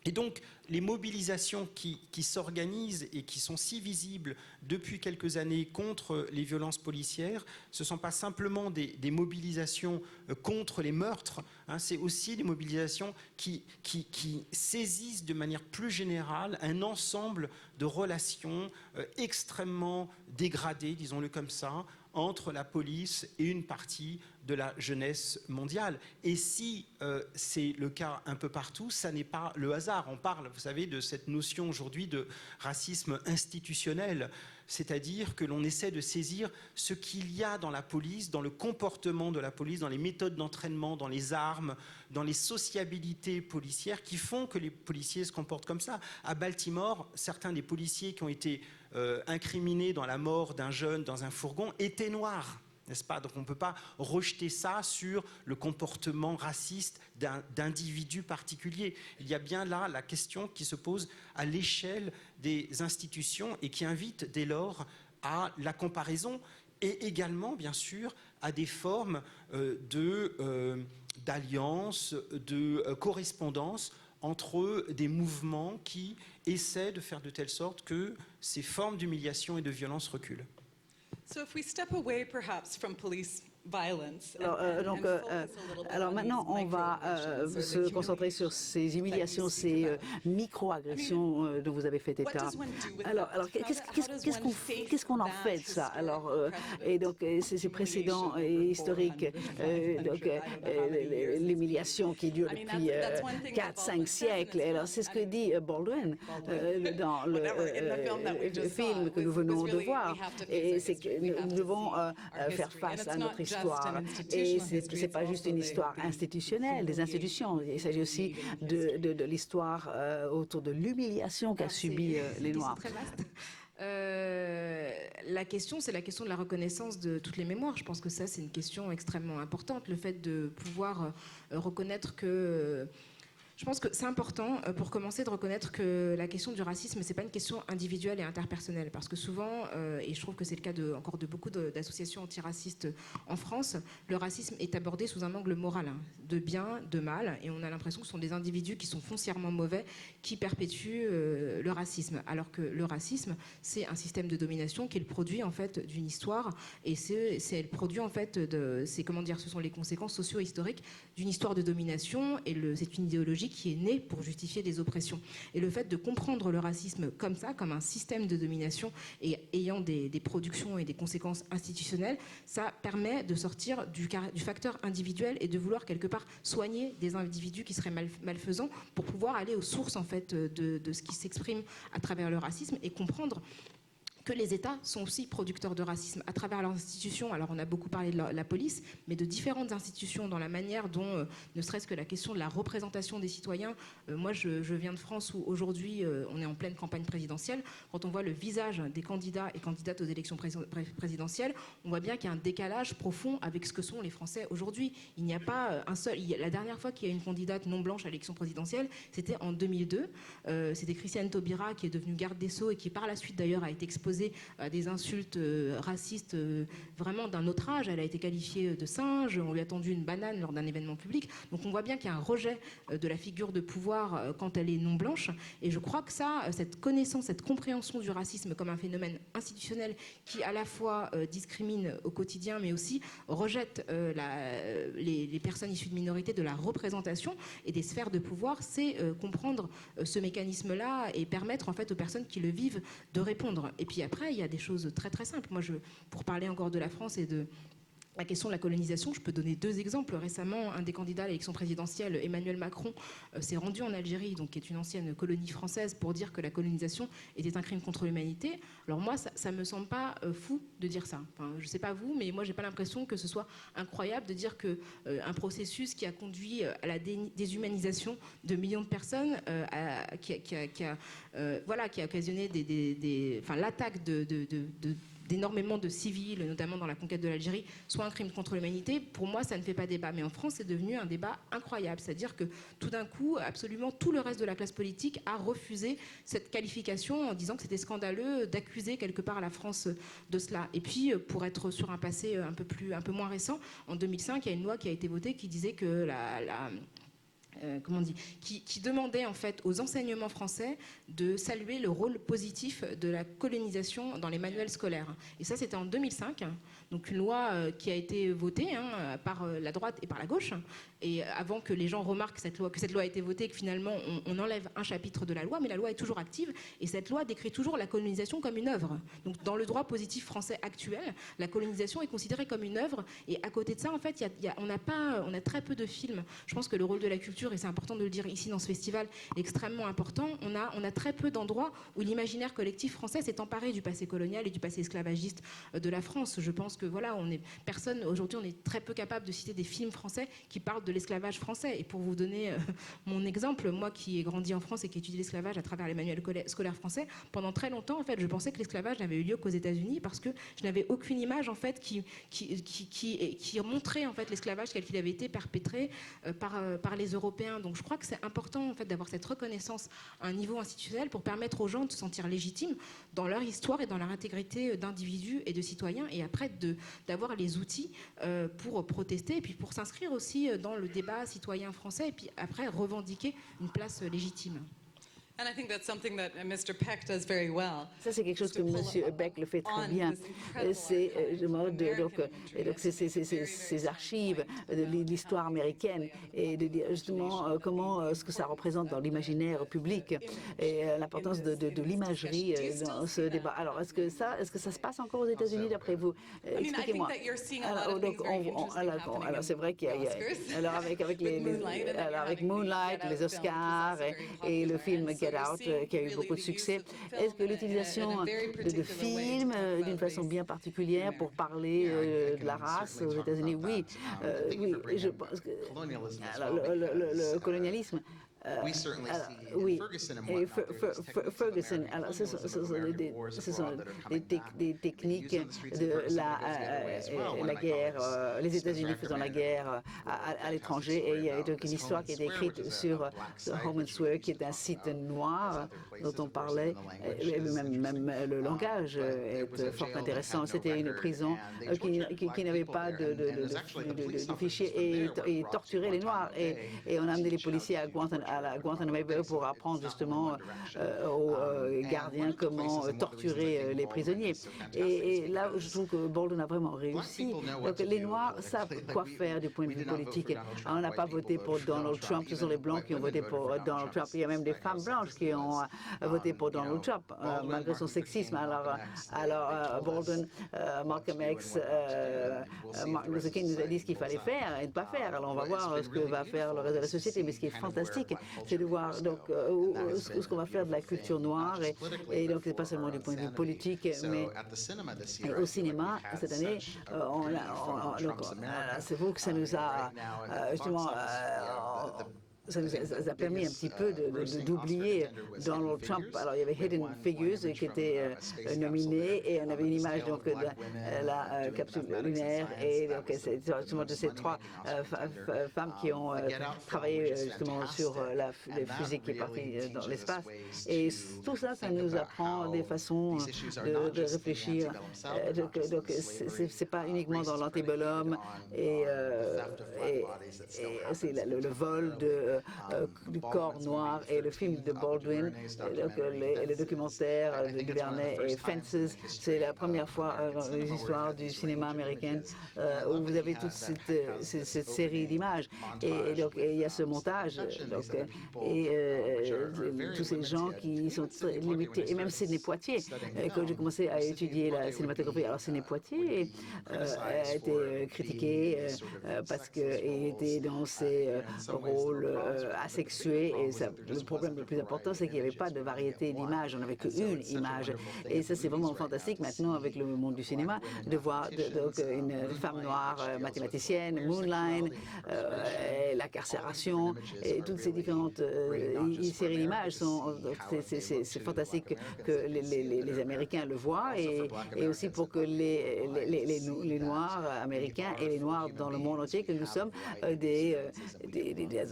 Speaker 4: Et donc, les mobilisations qui s'organisent et qui sont si visibles depuis quelques années contre les violences policières, ce ne sont pas simplement des mobilisations contre les meurtres, c'est aussi des mobilisations qui saisissent de manière plus générale un ensemble de relations extrêmement dégradées, disons-le comme ça, entre la police et une partie de la jeunesse mondiale. Et si c'est le cas un peu partout, ça n'est pas le hasard. On parle, vous savez, de cette notion aujourd'hui de racisme institutionnel, c'est-à-dire que l'on essaie de saisir ce qu'il y a dans la police, dans le comportement de la police, dans les méthodes d'entraînement, dans les armes, dans les sociabilités policières qui font que les policiers se comportent comme ça. À Baltimore, certains des policiers qui ont été incriminés dans la mort d'un jeune dans un fourgon étaient noirs. N'est-ce pas? Donc on ne peut pas rejeter ça sur le comportement raciste d'individus particuliers. Il y a bien là la question qui se pose à l'échelle des institutions et qui invite dès lors à la comparaison et également, bien sûr, à des formes d'alliance, de correspondance entre des mouvements qui essaient de faire de telle sorte que ces formes d'humiliation et de violence reculent.
Speaker 1: So if we step away perhaps from police
Speaker 6: Alors maintenant, on va se concentrer sur ces humiliations, ces micro-agressions dont vous avez fait état. Alors qu'est-ce qu'on en fait de ça? Alors, et donc, ces précédents historiques, donc l'humiliation qui dure depuis 4-5 siècles. Alors, c'est ce que dit Baldwin dans le film que nous venons de voir. Et c'est que nous devons faire face à notre histoire. Et ce n'est pas juste une histoire institutionnelle, des institutions. Il s'agit aussi de l'histoire autour de l'humiliation qu'a subi les Noirs.
Speaker 5: C'est très vaste. La question, c'est la question de la reconnaissance de toutes les mémoires. Je pense que ça, c'est une question extrêmement importante. Le fait de pouvoir reconnaître que... Je pense que c'est important, pour commencer, de reconnaître que la question du racisme, c'est pas une question individuelle et interpersonnelle. Parce que souvent, et je trouve que c'est le cas encore de beaucoup d'associations antiracistes en France, le racisme est abordé sous un angle moral, hein, de bien, de mal, et on a l'impression que ce sont des individus qui sont foncièrement mauvais qui perpétuent le racisme. Alors que le racisme, c'est un système de domination qui est le produit, en fait, d'une histoire, et c'est le produit, en fait, ce sont les conséquences socio-historiques d'une histoire de domination, et c'est une idéologie qui est née pour justifier des oppressions. Et le fait de comprendre le racisme comme ça, comme un système de domination et ayant des productions et des conséquences institutionnelles, ça permet de sortir du facteur individuel et de vouloir quelque part soigner des individus qui seraient malfaisants pour pouvoir aller aux sources en fait de ce qui s'exprime à travers le racisme et comprendre que les États sont aussi producteurs de racisme à travers leurs institutions. Alors on a beaucoup parlé de la police, mais de différentes institutions dans la manière dont, ne serait-ce que la question de la représentation des citoyens. Moi, je viens de France où aujourd'hui, on est en pleine campagne présidentielle. Quand on voit le visage des candidats et candidates aux élections présidentielles, on voit bien qu'il y a un décalage profond avec ce que sont les Français aujourd'hui. Il n'y a pas un seul... La dernière fois qu'il y a une candidate non blanche à l'élection présidentielle, c'était en 2002. C'était Christiane Taubira qui est devenue garde des Sceaux et qui par la suite d'ailleurs a été exposée à des insultes racistes vraiment d'un autre âge. Elle a été qualifiée de singe, on lui a tendu une banane lors d'un événement public. Donc on voit bien qu'il y a un rejet de la figure de pouvoir quand elle est non blanche. Et je crois que ça, cette connaissance, cette compréhension du racisme comme un phénomène institutionnel qui à la fois discrimine au quotidien, mais aussi rejette les personnes issues de minorités de la représentation et des sphères de pouvoir, c'est comprendre ce mécanisme-là et permettre en fait aux personnes qui le vivent de répondre. Et puis après, il y a des choses très très simples. Moi, pour parler encore de la France et de la question de la colonisation, je peux donner 2 exemples. Récemment, un des candidats à l'élection présidentielle, Emmanuel Macron, s'est rendu en Algérie, donc qui est une ancienne colonie française, pour dire que la colonisation était un crime contre l'humanité. Alors moi, ça me semble pas fou de dire ça. Enfin, je sais pas vous, mais moi, j'ai pas l'impression que ce soit incroyable de dire que un processus qui a conduit à la déshumanisation de millions de personnes, qui a occasionné l'attaque d'énormément de civils, notamment dans la conquête de l'Algérie, soit un crime contre l'humanité, pour moi, ça ne fait pas débat. Mais en France, c'est devenu un débat incroyable. C'est-à-dire que tout d'un coup, absolument tout le reste de la classe politique a refusé cette qualification en disant que c'était scandaleux d'accuser quelque part la France de cela. Et puis, pour être sur un passé un peu moins récent, en 2005, il y a une loi qui a été votée qui disait que qui demandait en fait aux enseignements français de saluer le rôle positif de la colonisation dans les manuels scolaires. Et ça, c'était en 2005. Donc une loi qui a été votée par la droite et par la gauche. Et avant que les gens remarquent que cette loi a été votée, que finalement on enlève un chapitre de la loi, mais la loi est toujours active. Et cette loi décrit toujours la colonisation comme une œuvre. Donc dans le droit positif français actuel, la colonisation est considérée comme une œuvre. Et à côté de ça, en fait, on a très peu de films. Je pense que le rôle de la culture, et c'est important de le dire ici dans ce festival, est extrêmement important. On a très peu d'endroits où l'imaginaire collectif français s'est emparé du passé colonial et du passé esclavagiste de la France. Je pense que voilà, aujourd'hui, on est très peu capable de citer des films français qui parlent de l'esclavage français. Et pour vous donner mon exemple, moi qui ai grandi en France et qui étudie l'esclavage à travers les manuels scolaires français, pendant très longtemps, en fait, je pensais que l'esclavage n'avait eu lieu qu'aux États-Unis parce que je n'avais aucune image en fait qui montrait en fait l'esclavage tel qu'il avait été perpétré par les Européens. Donc je crois que c'est important en fait d'avoir cette reconnaissance à un niveau institutionnel pour permettre aux gens de se sentir légitimes dans leur histoire et dans leur intégrité d'individus et de citoyens, et après d'avoir les outils pour protester et puis pour s'inscrire aussi dans le débat citoyen français et puis après revendiquer une place légitime.
Speaker 1: And I think that's something that Mr. Peck does very well.
Speaker 6: Ça, c'est quelque chose que M. Beck le fait très bien. C'est ces archives de l'histoire américaine et de dire justement comment ce que ça représente dans l'imaginaire public et l'importance de l'imagerie dans ce débat. Alors, est-ce que ça se passe encore aux États-Unis d'après vous? Expliquez-moi. Alors, c'est vrai qu'il y a alors avec Moonlight, les Oscars et le film Get Out qui a eu beaucoup de succès. Est-ce que l'utilisation de films d'une façon bien particulière pour parler de la race aux États-Unis? Oui, je pense que le colonialisme. Oui, et Ferguson, alors ce sont des techniques de la guerre, les États-Unis faisant la guerre à l'étranger, et il y a donc une histoire qui est écrite sur Home and Swear, qui est un site noir dont on parlait, même le langage est fort intéressant. C'était une prison qui n'avait pas de fichiers et torturait les Noirs, et on a amené les policiers à Guantanamo Bay pour apprendre justement aux gardiens comment torturer les prisonniers. Et là, je trouve que Baldwin a vraiment réussi. Donc les Noirs savent quoi faire du point de vue politique. On n'a pas voté pour Donald Trump, ce sont les Blancs qui ont voté pour Donald Trump. Il y a même des femmes blanches qui ont voté pour Donald Trump, malgré son sexisme. Alors Baldwin, Malcolm X, Martin Luther King nous a dit ce qu'il fallait faire et ne pas faire. Alors on va voir ce que va faire le reste de la société. Mais ce qui est fantastique, c'est de voir donc ce qu'on va faire de la culture noire, et donc c'est pas seulement du point de vue politique, mais au cinéma cette année, c'est vous que ça nous a justement ça nous a permis un petit peu d'oublier Donald Trump. Alors il y avait Hidden Figures qui était nominé, et on avait une image donc de la capsule lunaire, et donc c'est justement de ces trois femmes qui ont travaillé justement sur les fusées qui est partie dans l'espace. Et tout ça, ça nous apprend des façons de réfléchir. Donc c'est pas uniquement dans l'antebellum et c'est le vol du corps noir, et le film de Baldwin, le documentaire de Duvernay et Fences. C'est la première fois dans l'histoire du cinéma américain où vous avez toute cette série d'images, et donc il y a ce montage, tous ces gens qui sont très limités, et même Sidney Poitier, quand j'ai commencé à étudier la cinématographie, alors Sidney Poitier a été critiqué parce qu'il était dans ses rôles asexués, et le problème le plus important, c'est qu'il n'y avait pas de variété d'images, on n'avait qu'une image, et ça c'est vraiment fantastique maintenant avec le monde du cinéma de voir une femme noire mathématicienne, Moonlight, la carcération, et toutes ces différentes séries d'images c'est fantastique que les Américains le voient, et aussi pour que les Noirs américains et les Noirs dans le monde entier, que nous sommes des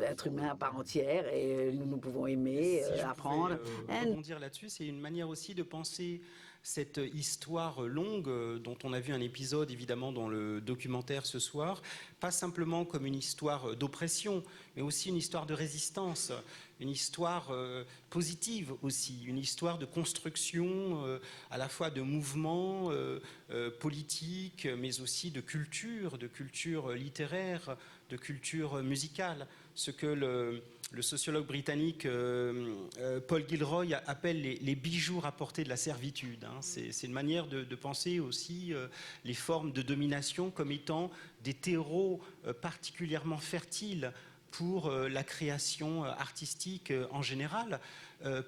Speaker 6: êtres humains à part entière, et nous pouvons aimer, apprendre.
Speaker 4: Rebondir là-dessus, c'est une manière aussi de penser cette histoire longue dont on a vu un épisode évidemment dans le documentaire ce soir, pas simplement comme une histoire d'oppression, mais aussi une histoire de résistance, une histoire positive aussi, une histoire de construction à la fois de mouvements politiques, mais aussi de culture littéraire, de culture musicale, ce que le sociologue britannique Paul Gilroy appelle les bijoux rapportés de la servitude. C'est une manière de penser aussi les formes de domination comme étant des terreaux particulièrement fertiles pour la création artistique en général,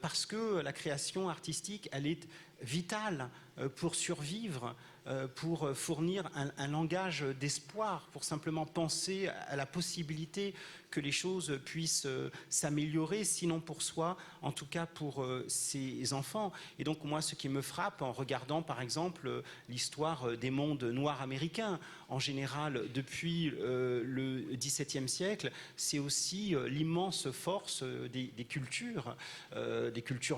Speaker 4: parce que la création artistique, elle est vitale pour survivre, pour fournir un langage d'espoir, pour simplement penser à la possibilité que les choses puissent s'améliorer, sinon pour soi, en tout cas pour ses enfants. Et donc moi, ce qui me frappe en regardant par exemple l'histoire des mondes noirs américains, en général depuis le XVIIe siècle, c'est aussi l'immense force des cultures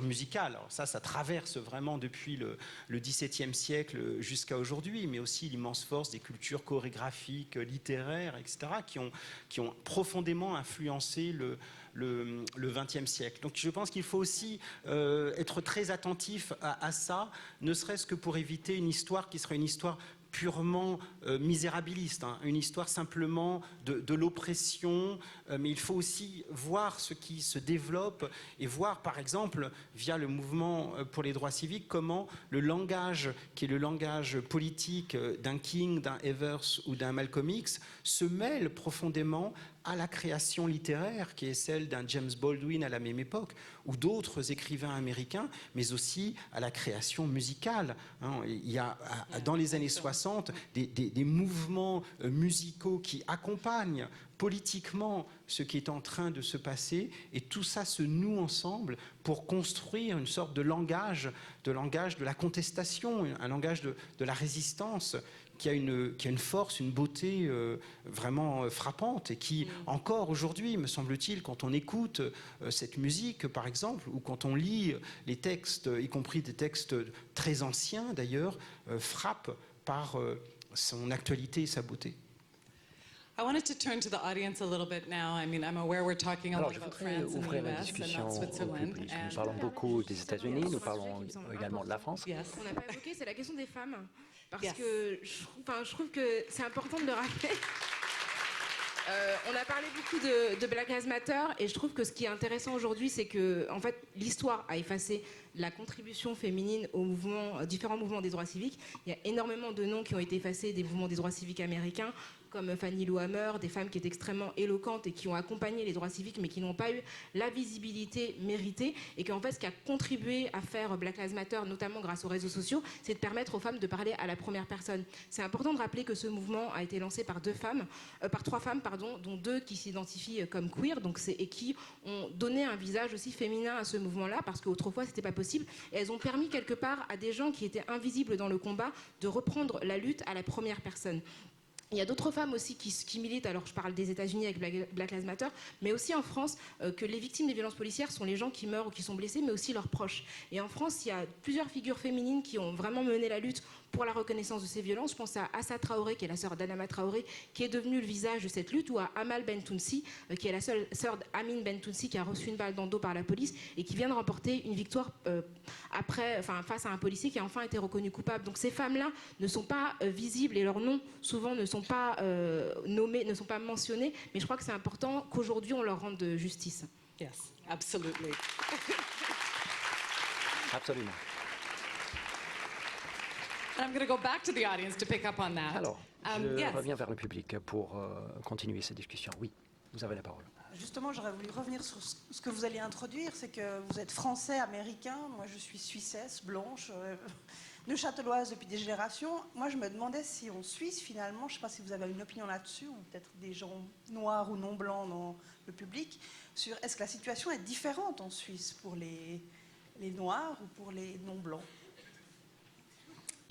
Speaker 4: musicales. Alors ça traverse vraiment depuis le XVIIe siècle jusqu'à aujourd'hui, mais aussi l'immense force des cultures chorégraphiques, littéraires, etc., qui ont profondément influencé le XXe siècle. Donc je pense qu'il faut aussi être très attentif à ça, ne serait-ce que pour éviter une histoire qui serait une histoire purement misérabiliste, hein, une histoire simplement de l'oppression, mais il faut aussi voir ce qui se développe et voir par exemple via le mouvement pour les droits civiques comment le langage qui est le langage politique d'un King, d'un Evers ou d'un Malcolm X se mêle profondément à la création littéraire qui est celle d'un James Baldwin à la même époque ou d'autres écrivains américains, mais aussi à la création musicale. Hein. Il y a dans les années 60 des mouvements musicaux qui accompagnent politiquement ce qui est en train de se passer et tout ça se noue ensemble pour construire une sorte de langage de la contestation, un langage de la résistance qui a une force, une beauté vraiment frappante et qui, encore aujourd'hui, me semble-t-il, quand on écoute cette musique, par exemple, ou quand on lit les textes, y compris des textes très anciens d'ailleurs, frappe par son actualité et sa beauté.
Speaker 1: I wanted to turn to the audience a little bit now. I mean, I'm aware we're talking a lot about France and the
Speaker 2: ouvrir la
Speaker 1: US and
Speaker 2: discussion
Speaker 1: not
Speaker 2: au
Speaker 1: Switzerland.
Speaker 2: public. Nous parlons beaucoup des États-Unis, nous parlons également de la France.
Speaker 1: Yes.
Speaker 5: On n'a pas évoqué, c'est la question des femmes. Parce
Speaker 1: Yes.
Speaker 5: que je trouve que c'est important de le rappeler. On a parlé beaucoup de Black Lives Matter et je trouve que ce qui est intéressant aujourd'hui, c'est que en fait, l'histoire a effacé la contribution féminine aux différents mouvements des droits civiques. Il y a énormément de noms qui ont été effacés des mouvements des droits civiques américains, comme Fannie Lou Hamer, des femmes qui étaient extrêmement éloquentes et qui ont accompagné les droits civiques, mais qui n'ont pas eu la visibilité méritée. Et qu'en fait, ce qui a contribué à faire Black Lives Matter, notamment grâce aux réseaux sociaux, c'est de permettre aux femmes de parler à la première personne. C'est important de rappeler que ce mouvement a été lancé par trois femmes, dont 2 qui s'identifient comme queer, et qui ont donné un visage aussi féminin à ce mouvement-là, parce qu'autrefois, c'était pas possible. Et elles ont permis quelque part à des gens qui étaient invisibles dans le combat de reprendre la lutte à la première personne. Il y a d'autres femmes aussi qui militent, alors je parle des États-Unis avec Black Lives Matter, mais aussi en France, que les victimes des violences policières sont les gens qui meurent ou qui sont blessés, mais aussi leurs proches. Et en France, il y a plusieurs figures féminines qui ont vraiment mené la lutte pour la reconnaissance de ces violences. Je pense à Assa Traoré, qui est la sœur d'Adama Traoré, qui est devenue le visage de cette lutte, ou à Amal Bentounsi, qui est la seule sœur d'Amin Bentounsi, qui a reçu une balle dans le dos par la police et qui vient de remporter une victoire face à un policier qui a enfin été reconnu coupable. Donc ces femmes-là ne sont pas visibles et leurs noms souvent ne sont pas nommés, ne sont pas mentionnés, mais je crois que c'est important qu'aujourd'hui on leur rende justice.
Speaker 1: Yes, absolutely.
Speaker 2: Absolument.
Speaker 1: I'm going to go back to the audience to pick up on that.
Speaker 2: Alors, je
Speaker 1: yes.
Speaker 2: reviens vers le public pour continuer cette discussion. Oui, vous avez la parole.
Speaker 7: Justement, j'aurais voulu revenir sur ce que vous allez introduire, c'est que vous êtes français, américain, moi je suis suissesse, blanche, neuchâteloise depuis des générations. Moi je me demandais si en Suisse, finalement, je ne sais pas si vous avez une opinion là-dessus, ou peut-être des gens noirs ou non blancs dans le public, sur est-ce que la situation est différente en Suisse pour les noirs ou pour les non blancs?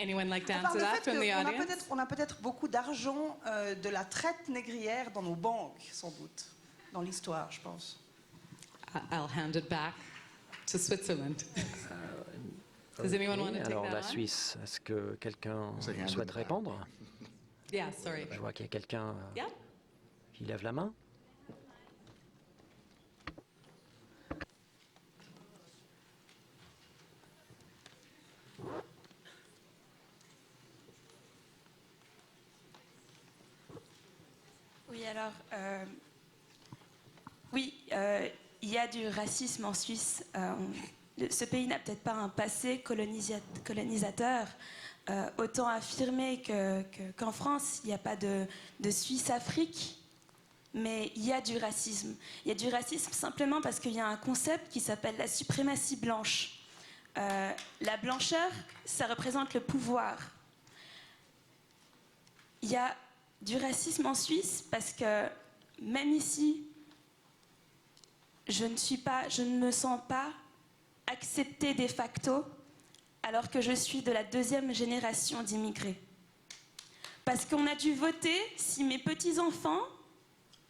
Speaker 1: Anyone like to answer that from the audience?
Speaker 7: On a peut-être beaucoup d'argent de la traite négrière dans nos banques, sans doute, dans l'histoire, je pense.
Speaker 1: I'll hand it back to Switzerland. Does anyone want to take
Speaker 2: Alors,
Speaker 1: that
Speaker 2: la
Speaker 1: on?
Speaker 2: Suisse, est-ce que quelqu'un souhaite répondre?
Speaker 1: Yeah, sorry.
Speaker 2: Je vois qu'il y a quelqu'un
Speaker 1: Yeah.
Speaker 2: qui lève la main.
Speaker 8: Oui, alors, il y a du racisme en Suisse. Ce pays n'a peut-être pas un passé colonisateur. Autant affirmer qu'en France, il n'y a pas de Suisse-Afrique, mais il y a du racisme. Il y a du racisme simplement parce qu'il y a un concept qui s'appelle la suprématie blanche. La blancheur, ça représente le pouvoir. Il y a du racisme en Suisse parce que même ici, je ne me sens pas acceptée de facto alors que je suis de la 2e génération d'immigrés. Parce qu'on a dû voter si mes petits-enfants,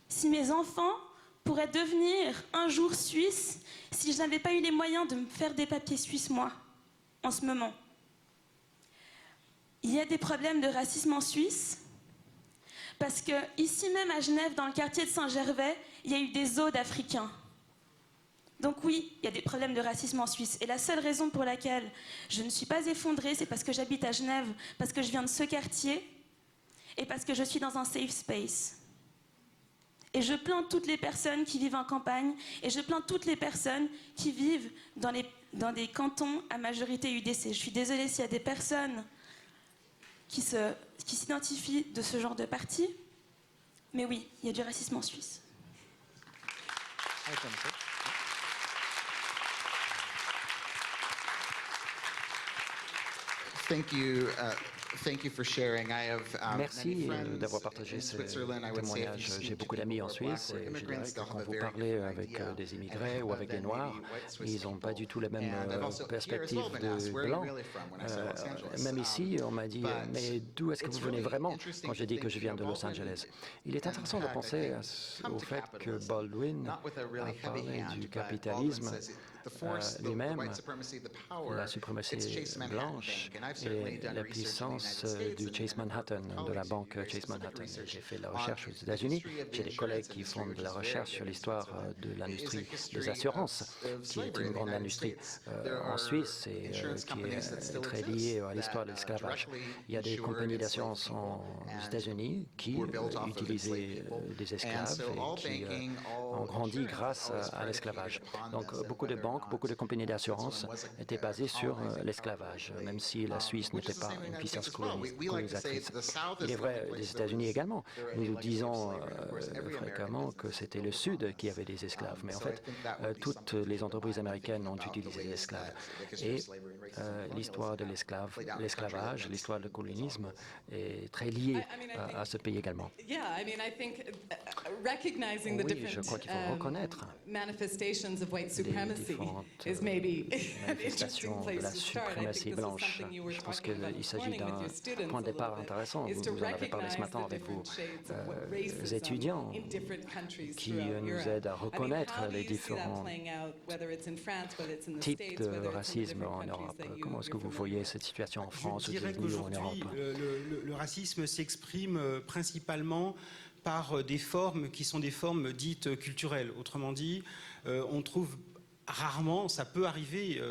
Speaker 8: si mes enfants pourraient devenir un jour suisses si je n'avais pas eu les moyens de me faire des papiers suisses, moi, en ce moment. il y a des problèmes de racisme en Suisse, parce que ici même à Genève, dans le quartier de Saint-Gervais, il y a eu des odes africains. Donc oui, il y a des problèmes de racisme en Suisse. Et la seule raison pour laquelle je ne suis pas effondrée, c'est parce que j'habite à Genève, parce que je viens de ce quartier, et parce que je suis dans un safe space. Et je plains toutes les personnes qui vivent en campagne, et je plains toutes les personnes qui vivent dans des cantons à majorité UDC. Je suis désolée s'il y a des personnes qui s'identifient de ce genre de parti, mais oui, il y a du racisme en Suisse.
Speaker 2: Merci d'avoir partagé ce témoignage. J'ai beaucoup d'amis en Suisse et je dirais que quand vous parlez avec des immigrés ou avec des Noirs, ils n'ont pas du tout la même perspective de blanc. Même ici, on m'a dit « Mais d'où est-ce que vous venez vraiment ?» quand j'ai dit que je viens de Los Angeles. Il est intéressant de penser au fait que Baldwin a parlé du capitalisme lui-même, la suprématie blanche et la puissance du Chase Manhattan, de la banque Chase Manhattan. J'ai fait de la recherche aux États-Unis. J'ai des collègues qui font de la recherche sur l'histoire de l'industrie des assurances, qui est une grande industrie en Suisse et qui est très liée à l'histoire de l'esclavage. Il y a des compagnies d'assurance aux États-Unis qui utilisaient des esclaves et qui ont grandi grâce à l'esclavage. Donc beaucoup de banques, beaucoup de compagnies d'assurance étaient basées sur l'esclavage, même si la Suisse n'était pas une puissance colonisatrice. Il est vrai des États-Unis également. Nous disons fréquemment que c'était le Sud qui avait des esclaves, mais en fait, toutes les entreprises américaines ont utilisé des esclaves. Et l'histoire de l'esclavage, l'histoire du colonisme est très liée à ce pays également. Oui, je crois qu'il faut reconnaître les différentes manifestations de la suprématie blanche. Je pense qu'il s'agit d'un point de départ intéressant. Vous en avez parlé ce matin avec vos étudiants qui nous aident à reconnaître les différents types de racisme en Europe. Comment est-ce que vous voyez cette situation en France, aux États-Unis ou en Europe?
Speaker 4: Le racisme s'exprime principalement par des formes qui sont des formes dites culturelles. Autrement dit, on trouve rarement, ça peut arriver,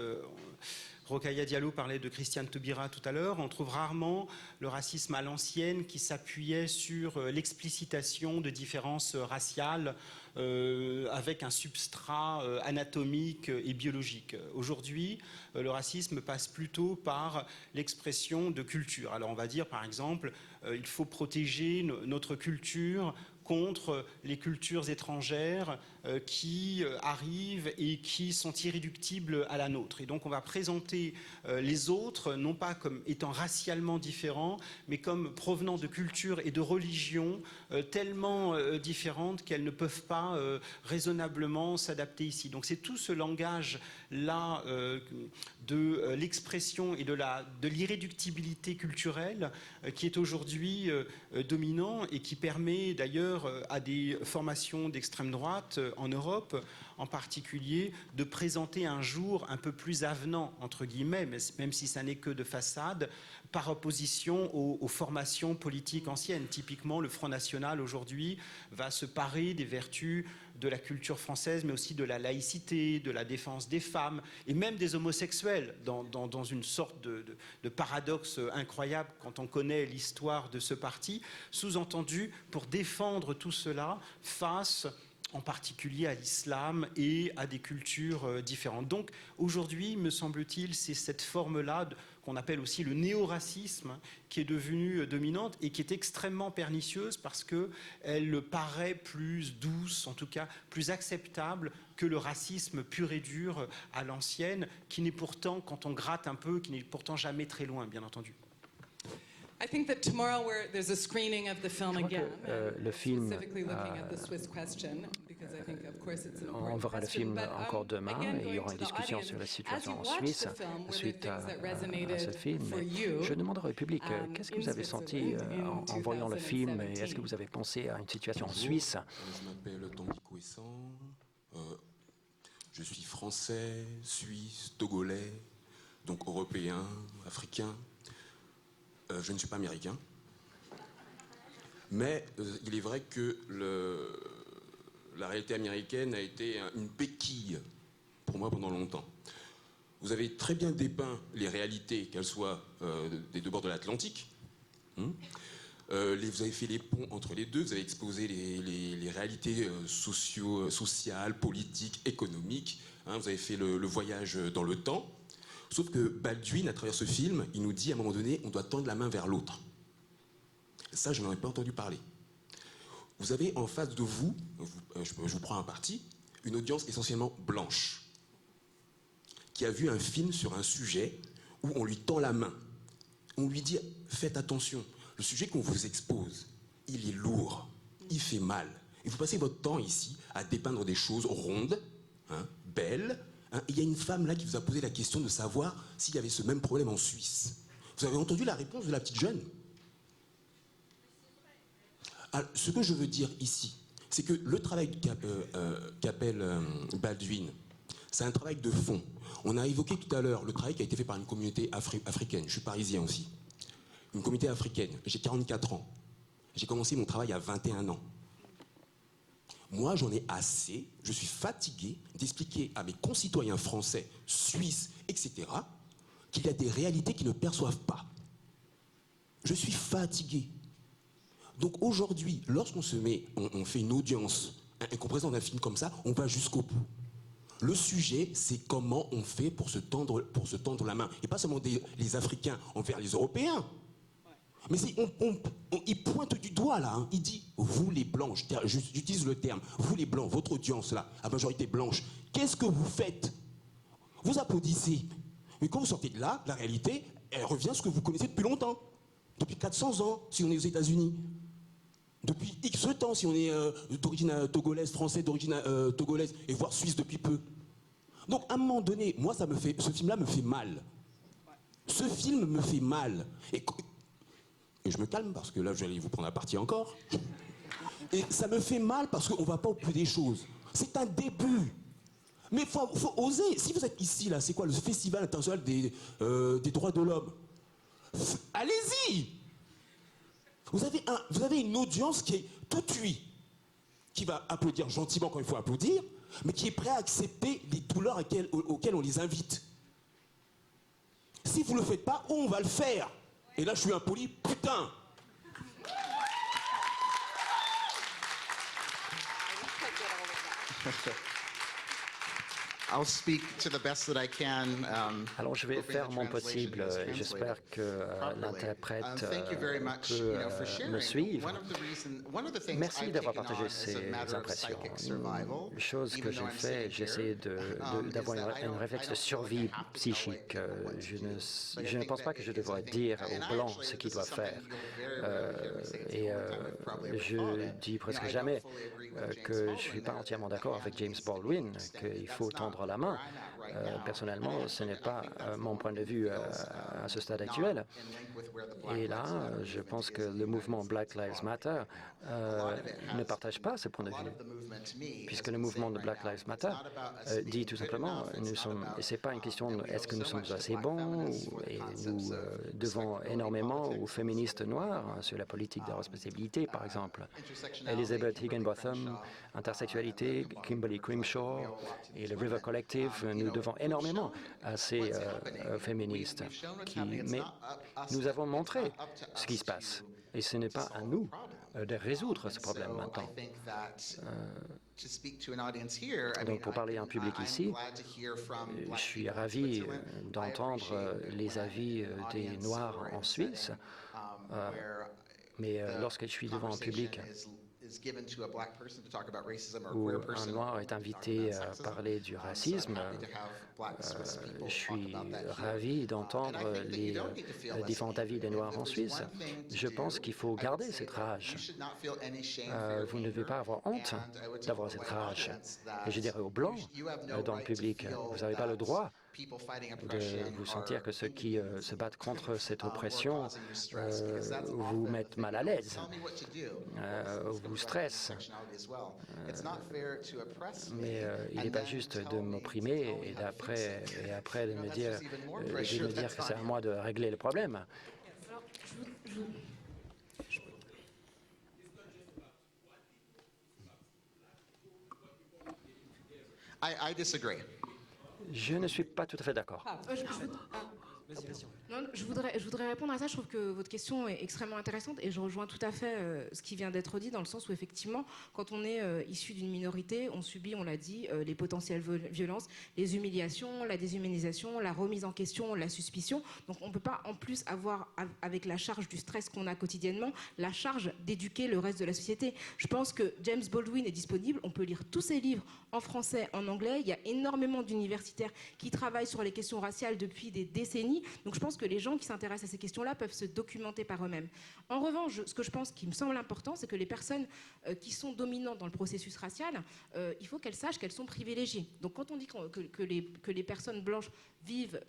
Speaker 4: Rokhaya Diallo parlait de Christiane Taubira tout à l'heure, on trouve rarement le racisme à l'ancienne qui s'appuyait sur l'explicitation de différences raciales avec un substrat anatomique et biologique. Aujourd'hui, le racisme passe plutôt par l'expression de culture. Alors on va dire par exemple, il faut protéger notre culture contre les cultures étrangères qui arrivent et qui sont irréductibles à la nôtre. Et donc on va présenter les autres, non pas comme étant racialement différents, mais comme provenant de cultures et de religions tellement différentes qu'elles ne peuvent pas raisonnablement s'adapter ici. Donc c'est tout ce langage-là de l'expression et de l'irréductibilité culturelle qui est aujourd'hui dominant et qui permet d'ailleurs à des formations d'extrême droite en Europe en particulier de présenter un jour un peu plus avenant entre guillemets, même si ça n'est que de façade, par opposition aux formations politiques anciennes. Typiquement, le Front National aujourd'hui va se parer des vertus de la culture française, mais aussi de la laïcité, de la défense des femmes et même des homosexuels, dans une sorte de paradoxe incroyable quand on connaît l'histoire de ce parti, sous-entendu pour défendre tout cela face en particulier à l'islam et à des cultures différentes. Donc aujourd'hui, me semble-t-il, c'est cette forme-là qu'on appelle aussi le néo-racisme qui est devenue dominante et qui est extrêmement pernicieuse parce qu'elle paraît plus douce, en tout cas plus acceptable que le racisme pur et dur à l'ancienne, qui n'est pourtant, quand on gratte un peu, qui n'est pourtant jamais très loin, bien entendu.
Speaker 1: I think that tomorrow there's a screening of the film again.
Speaker 2: Le film,
Speaker 1: specifically looking at the Swiss question, because I think, of course, it's an
Speaker 2: on
Speaker 1: important
Speaker 2: verra le film
Speaker 1: question. But,
Speaker 2: encore demain
Speaker 1: again,
Speaker 2: et il y aura une
Speaker 1: going to the
Speaker 2: discussion
Speaker 1: audience,
Speaker 2: sur la situation en
Speaker 1: as you watched
Speaker 2: Suisse
Speaker 1: the film, were there
Speaker 2: suite
Speaker 1: things that
Speaker 2: à ce
Speaker 1: resonated
Speaker 2: film.
Speaker 1: for you,
Speaker 2: Je demanderai au public qu'est-ce que vous avez senti en voyant le film et est-ce que vous avez pensé à une situation en Suisse?
Speaker 9: Je m'appelle Tanguy Kouessan, je suis français, suisse, togolais, donc européen, africain. je ne suis pas américain, mais il est vrai que la réalité américaine a été une béquille pour moi pendant longtemps. Vous avez très bien dépeint les réalités, qu'elles soient des deux bords de l'Atlantique. Vous avez fait les ponts entre les deux, vous avez exposé les réalités sociales, politiques, économiques. Vous avez fait le voyage dans le temps. Sauf que Baldwin, à travers ce film, il nous dit à un moment donné, on doit tendre la main vers l'autre. Ça, je n'en ai pas entendu parler. Vous avez en face de vous, je vous prends un parti, une audience essentiellement blanche, qui a vu un film sur un sujet où on lui tend la main. On lui dit, faites attention, le sujet qu'on vous expose, il est lourd, il fait mal. Et vous passez votre temps ici à dépeindre des choses rondes, belles. Il y a une femme là qui vous a posé la question de savoir s'il y avait ce même problème en Suisse. Vous avez entendu la réponse de la petite jeune? Alors, ce que je veux dire ici, c'est que le travail qu'appelle Baldwin, c'est un travail de fond. On a évoqué tout à l'heure le travail qui a été fait par une communauté africaine. Je suis parisien aussi. Une communauté africaine. J'ai 44 ans. J'ai commencé mon travail à 21 ans. Moi, j'en ai assez, je suis fatigué d'expliquer à mes concitoyens français, suisses, etc., qu'il y a des réalités qu'ils ne perçoivent pas. Je suis fatigué. Donc aujourd'hui, lorsqu'on se met, on fait une audience, et qu'on présente un film comme ça, on va jusqu'au bout. Le sujet, c'est comment on fait pour se tendre la main. Et pas seulement les Africains envers les Européens. Mais il pointe du doigt là, il dit, vous les blancs, j'utilise le terme, vous les blancs, votre audience là, à majorité blanche, qu'est-ce que vous faites? Vous applaudissez. Mais quand vous sortez de là, la réalité, elle revient à ce que vous connaissez depuis longtemps. Depuis 400 ans, si on est aux États-Unis. Depuis X temps, si on est d'origine togolaise, français d'origine togolaise, et voire suisse depuis peu. Donc à un moment donné, moi ce film-là me fait mal. Ce film me fait mal. Et je me calme parce que là, je vais aller vous prendre à partie encore. Et ça me fait mal parce qu'on ne va pas au bout des choses. C'est un début. Mais il faut oser. Si vous êtes ici, là, c'est quoi le Festival international des droits de l'homme? Allez-y. Vous avez une audience qui est tout cuit, qui va applaudir gentiment quand il faut applaudir, mais qui est prêt à accepter les douleurs auxquelles on les invite. Si vous ne le faites pas, on va le faire. Et là, je suis impoli, putain.
Speaker 3: I'll speak to the best that I can.
Speaker 2: Alors je vais faire mon possible. J'espère que l'interprète peut me suivre. Merci d'avoir partagé ces impressions. Une chose que j'ai fait, j'ai essayé d'avoir un réflexe de survie psychique. Je ne pense pas que je devrais dire aux Blancs ce qu'ils doivent faire. Je dis presque jamais que je ne suis pas entièrement d'accord avec James Baldwin, qu'il faut tendre la main. Personnellement, ce n'est pas mon point de vue à ce stade actuel. Et là, je pense que le mouvement Black Lives Matter ne partage pas ce point de vue, puisque le mouvement de Black Lives Matter dit tout simplement, ce n'est pas une question de est-ce que nous sommes assez bons et nous devons énormément aux féministes noires sur la politique de responsabilité, par exemple. Elizabeth Higginbotham, intersexualité, Kimberly Crenshaw et le River Collective, nous devons énormément à ces féministes. Mais nous avons montré ce qui se passe. Et ce n'est pas à nous de résoudre ce problème maintenant. Donc, pour parler en public ici, je suis ravi d'entendre les avis des Noirs en Suisse. Mais lorsque je suis devant un public où un Noir est invité à parler du racisme, je suis ravi d'entendre les différents avis des Noirs en Suisse. Je pense qu'il faut garder cette rage. Vous ne devez pas avoir honte d'avoir cette rage. Et je dirais aux Blancs dans le public, vous n'avez pas le droit de vous sentir que ceux qui se battent contre cette oppression vous mettent mal à l'aise, vous stressent. Mais il n'est pas juste de m'opprimer et après de me dire que c'est à moi de régler le problème.
Speaker 3: I disagree.
Speaker 2: Je ne suis pas tout à fait d'accord.
Speaker 5: Non, je voudrais répondre à ça. Je trouve que votre question est extrêmement intéressante et je rejoins tout à fait ce qui vient d'être dit, dans le sens où effectivement, quand on est issu d'une minorité, on subit, on l'a dit, les potentielles violences, les humiliations, la déshumanisation, la remise en question, la suspicion. Donc on ne peut pas en plus avoir, avec la charge du stress qu'on a quotidiennement, la charge d'éduquer le reste de la société. Je pense que James Baldwin est disponible, on peut lire tous ses livres en français, en anglais. Il y a énormément d'universitaires qui travaillent sur les questions raciales depuis des décennies. Donc je pense que les gens qui s'intéressent à ces questions-là peuvent se documenter par eux-mêmes. En revanche, ce que je pense qui me semble important, c'est que les personnes qui sont dominantes dans le processus racial, il faut qu'elles sachent qu'elles sont privilégiées. Donc quand on dit que les personnes blanches vivent...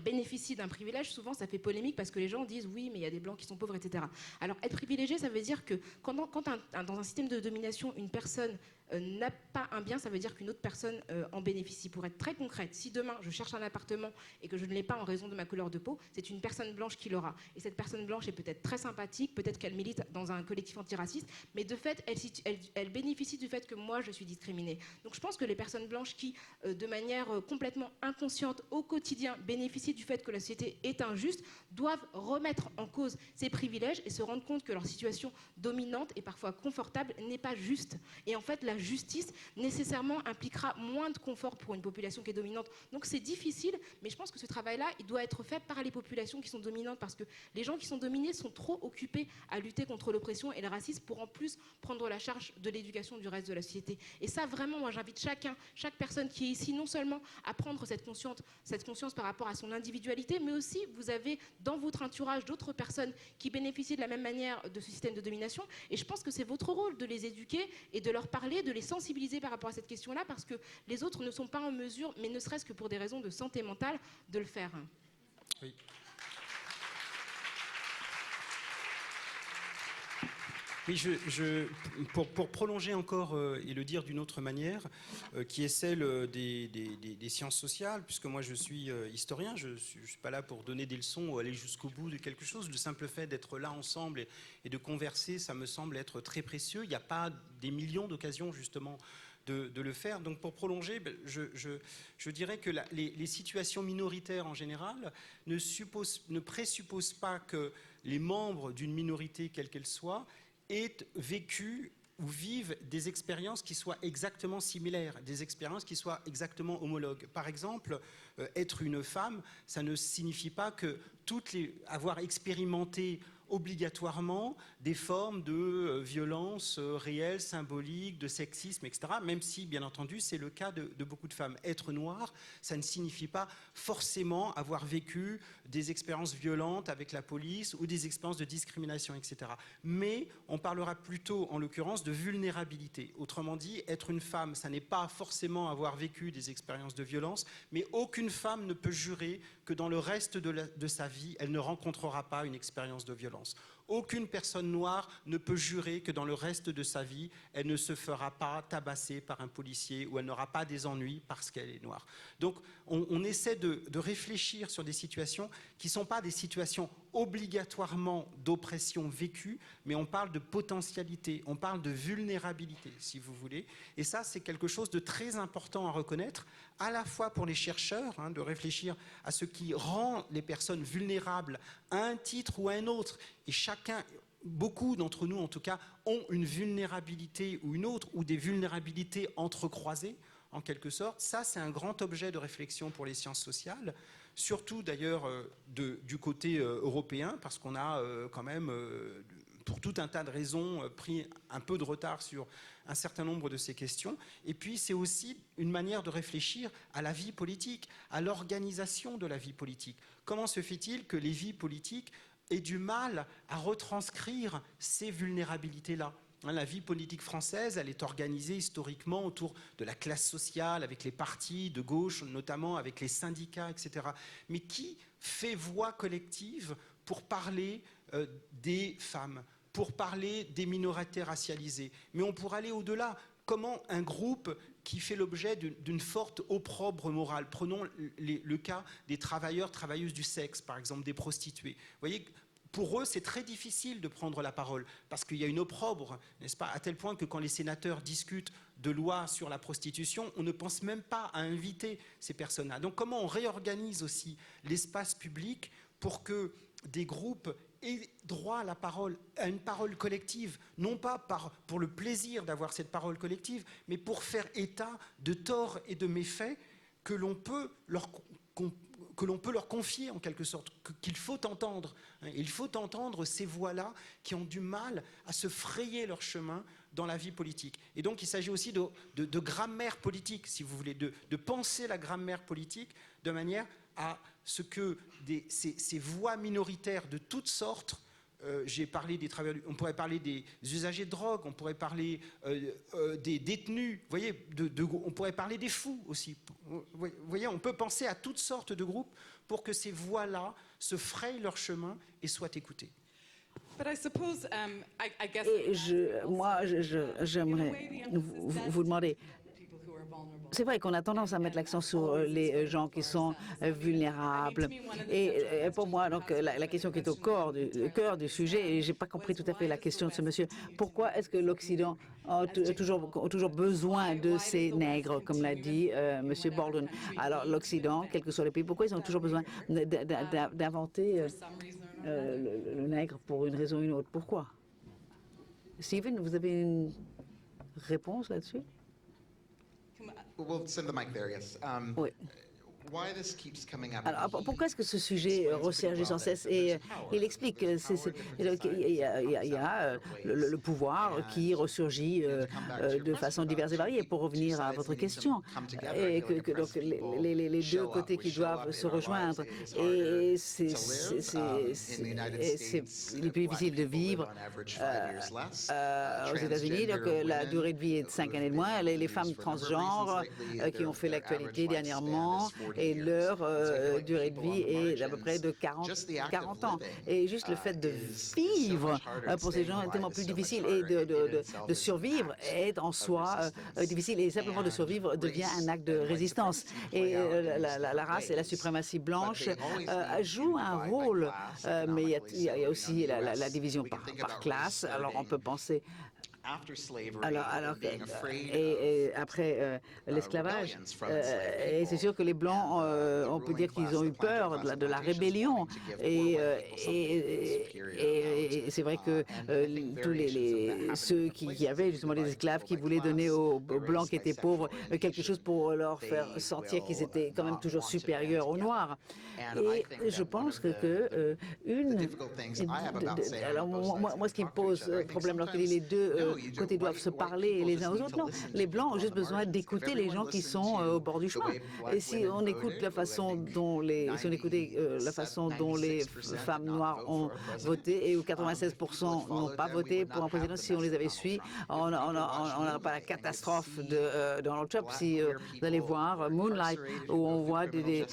Speaker 5: bénéficient d'un privilège, souvent ça fait polémique parce que les gens disent oui, mais il y a des blancs qui sont pauvres, etc. Alors être privilégié, ça veut dire que quand dans un système de domination, une personne n'a pas un bien, ça veut dire qu'une autre personne en bénéficie. Pour être très concrète, si demain je cherche un appartement et que je ne l'ai pas en raison de ma couleur de peau, c'est une personne blanche qui l'aura. Et cette personne blanche est peut-être très sympathique, peut-être qu'elle milite dans un collectif antiraciste, mais de fait, elle bénéficie du fait que moi, je suis discriminée. Donc je pense que les personnes blanches qui, de manière complètement inconsciente, au quotidien, bénéficient du fait que la société est injuste, doivent remettre en cause ces privilèges et se rendre compte que leur situation dominante et parfois confortable n'est pas juste. Et en fait, la justice nécessairement impliquera moins de confort pour une population qui est dominante. Donc c'est difficile, mais je pense que ce travail-là, il doit être fait par les populations qui sont dominantes, parce que les gens qui sont dominés sont trop occupés à lutter contre l'oppression et le racisme pour en plus prendre la charge de l'éducation du reste de la société. Et ça, vraiment, moi j'invite chaque personne qui est ici, non seulement à prendre cette conscience par rapport à son individualité, mais aussi vous avez dans votre entourage d'autres personnes qui bénéficient de la même manière de ce système de domination. Et je pense que c'est votre rôle de les éduquer et de leur parler, de les sensibiliser par rapport à cette question-là, parce que les autres ne sont pas en mesure, mais ne serait-ce que pour des raisons de santé mentale, de le faire.
Speaker 4: Oui. Oui, pour prolonger encore et le dire d'une autre manière, qui est celle des sciences sociales, puisque moi je suis historien, je ne suis pas là pour donner des leçons ou aller jusqu'au bout de quelque chose. Le simple fait d'être là ensemble et de converser, ça me semble être très précieux. Il n'y a pas des millions d'occasions justement de le faire. Donc pour prolonger, je dirais que les situations minoritaires en général ne présupposent pas que les membres d'une minorité, quelle qu'elle soit, aient vécu ou vivent des expériences qui soient exactement similaires, des expériences qui soient exactement homologues. Par exemple, être une femme, ça ne signifie pas que avoir expérimenté obligatoirement des formes de violence réelle, symbolique, de sexisme, etc. Même si, bien entendu, c'est le cas de beaucoup de femmes. Être noire, ça ne signifie pas forcément avoir vécu des expériences violentes avec la police ou des expériences de discrimination, etc. Mais on parlera plutôt, en l'occurrence, de vulnérabilité. Autrement dit, être une femme, ça n'est pas forcément avoir vécu des expériences de violence, mais aucune femme ne peut jurer que dans le reste de sa vie, elle ne rencontrera pas une expérience de violence. Aucune personne noire ne peut jurer que dans le reste de sa vie, elle ne se fera pas tabasser par un policier ou elle n'aura pas des ennuis parce qu'elle est noire. Donc on essaie de réfléchir sur des situations qui ne sont pas des situations obligatoirement d'oppression vécue, mais on parle de potentialité, on parle de vulnérabilité, si vous voulez. Et ça, c'est quelque chose de très important à reconnaître, à la fois pour les chercheurs, de réfléchir à ce qui rend les personnes vulnérables à un titre ou à un autre. Et beaucoup d'entre nous, en tout cas, ont une vulnérabilité ou une autre, ou des vulnérabilités entrecroisées, en quelque sorte. Ça, c'est un grand objet de réflexion pour les sciences sociales, surtout d'ailleurs du côté européen, parce qu'on a quand même, pour tout un tas de raisons, pris un peu de retard sur un certain nombre de ces questions. Et puis, c'est aussi une manière de réfléchir à la vie politique, à l'organisation de la vie politique. Comment se fait-il que les vies politiques aient du mal à retranscrire ces vulnérabilités-là ? La vie politique française, elle est organisée historiquement autour de la classe sociale, avec les partis de gauche, notamment avec les syndicats, etc. Mais qui fait voix collective pour parler des femmes, pour parler des minorités racialisées? Mais on pourrait aller au-delà. Comment un groupe qui fait l'objet d'une forte opprobre morale. Prenons le cas des travailleuses du sexe, par exemple des prostituées. Vous voyez, pour eux, c'est très difficile de prendre la parole, parce qu'il y a une opprobre, n'est-ce pas, à tel point que quand les sénateurs discutent de lois sur la prostitution, on ne pense même pas à inviter ces personnes-là. Donc comment on réorganise aussi l'espace public pour que des groupes aient droit à la parole, à une parole collective, non pas pour le plaisir d'avoir cette parole collective, mais pour faire état de torts et de méfaits que l'on peut leur confier en quelque sorte, qu'il faut entendre. Il faut entendre ces voix-là qui ont du mal à se frayer leur chemin dans la vie politique. Et donc il s'agit aussi de grammaire politique, si vous voulez, de penser la grammaire politique de manière à ce que ces voix minoritaires de toutes sortes, j'ai parlé des travailleurs, on pourrait parler des usagers de drogue, on pourrait parler des détenus, vous voyez, on pourrait parler des fous aussi. Vous voyez, on peut penser à toutes sortes de groupes pour que ces voix-là se frayent leur chemin et soient écoutées.
Speaker 6: Et j'aimerais vous demander, c'est vrai qu'on a tendance à mettre l'accent sur les gens qui sont vulnérables. Et pour moi, donc, la question qui est au cœur du sujet, et je n'ai pas compris tout à fait la question de ce monsieur, pourquoi est-ce que l'Occident a toujours besoin de ces nègres, comme l'a dit monsieur Baldwin? Alors l'Occident, quels que soient les pays, pourquoi ils ont toujours besoin d'inventer le nègre pour une raison ou une autre? Pourquoi? Stephen, vous avez une réponse là-dessus?
Speaker 3: We'll send the mic there, yes.
Speaker 6: Oui. Alors, pourquoi est-ce que ce sujet ressurgit sans cesse? Et il explique qu'il y a le pouvoir qui ressurgit de façon diverse et variée. Pour revenir à votre question, et donc les deux côtés qui doivent se rejoindre. Et il est plus difficile de vivre aux États-Unis. Donc la durée de vie est de 5 années de moins. Les femmes transgenres qui ont fait l'actualité dernièrement, et leur durée de vie est d'à peu près de 40 ans. Et juste le fait de vivre pour ces gens est tellement plus difficile, et de survivre est en soi difficile, et simplement de survivre devient un acte de résistance. Et la race et la suprématie blanche jouent un rôle, mais il y a aussi la division par classe. Alors on peut penser... Et après l'esclavage, et c'est sûr que les Blancs, on peut dire qu'ils ont eu peur de la rébellion, et c'est vrai que tous ceux qui avaient justement des esclaves qui voulaient donner aux Blancs qui étaient pauvres quelque chose pour leur faire sentir qu'ils étaient quand même toujours supérieurs aux Noirs. Et je pense que alors moi ce qui me pose problème lorsque les deux côtés doivent se parler les uns aux autres, non. Les Blancs ont juste besoin d'écouter les gens qui sont au bord du chemin. Et si on écoute la façon dont les femmes noires ont voté, et où 96% n'ont pas voté pour un président, si on les avait suivis, on n'aurait pas la catastrophe de Donald Trump. Si vous allez voir Moonlight, où on voit des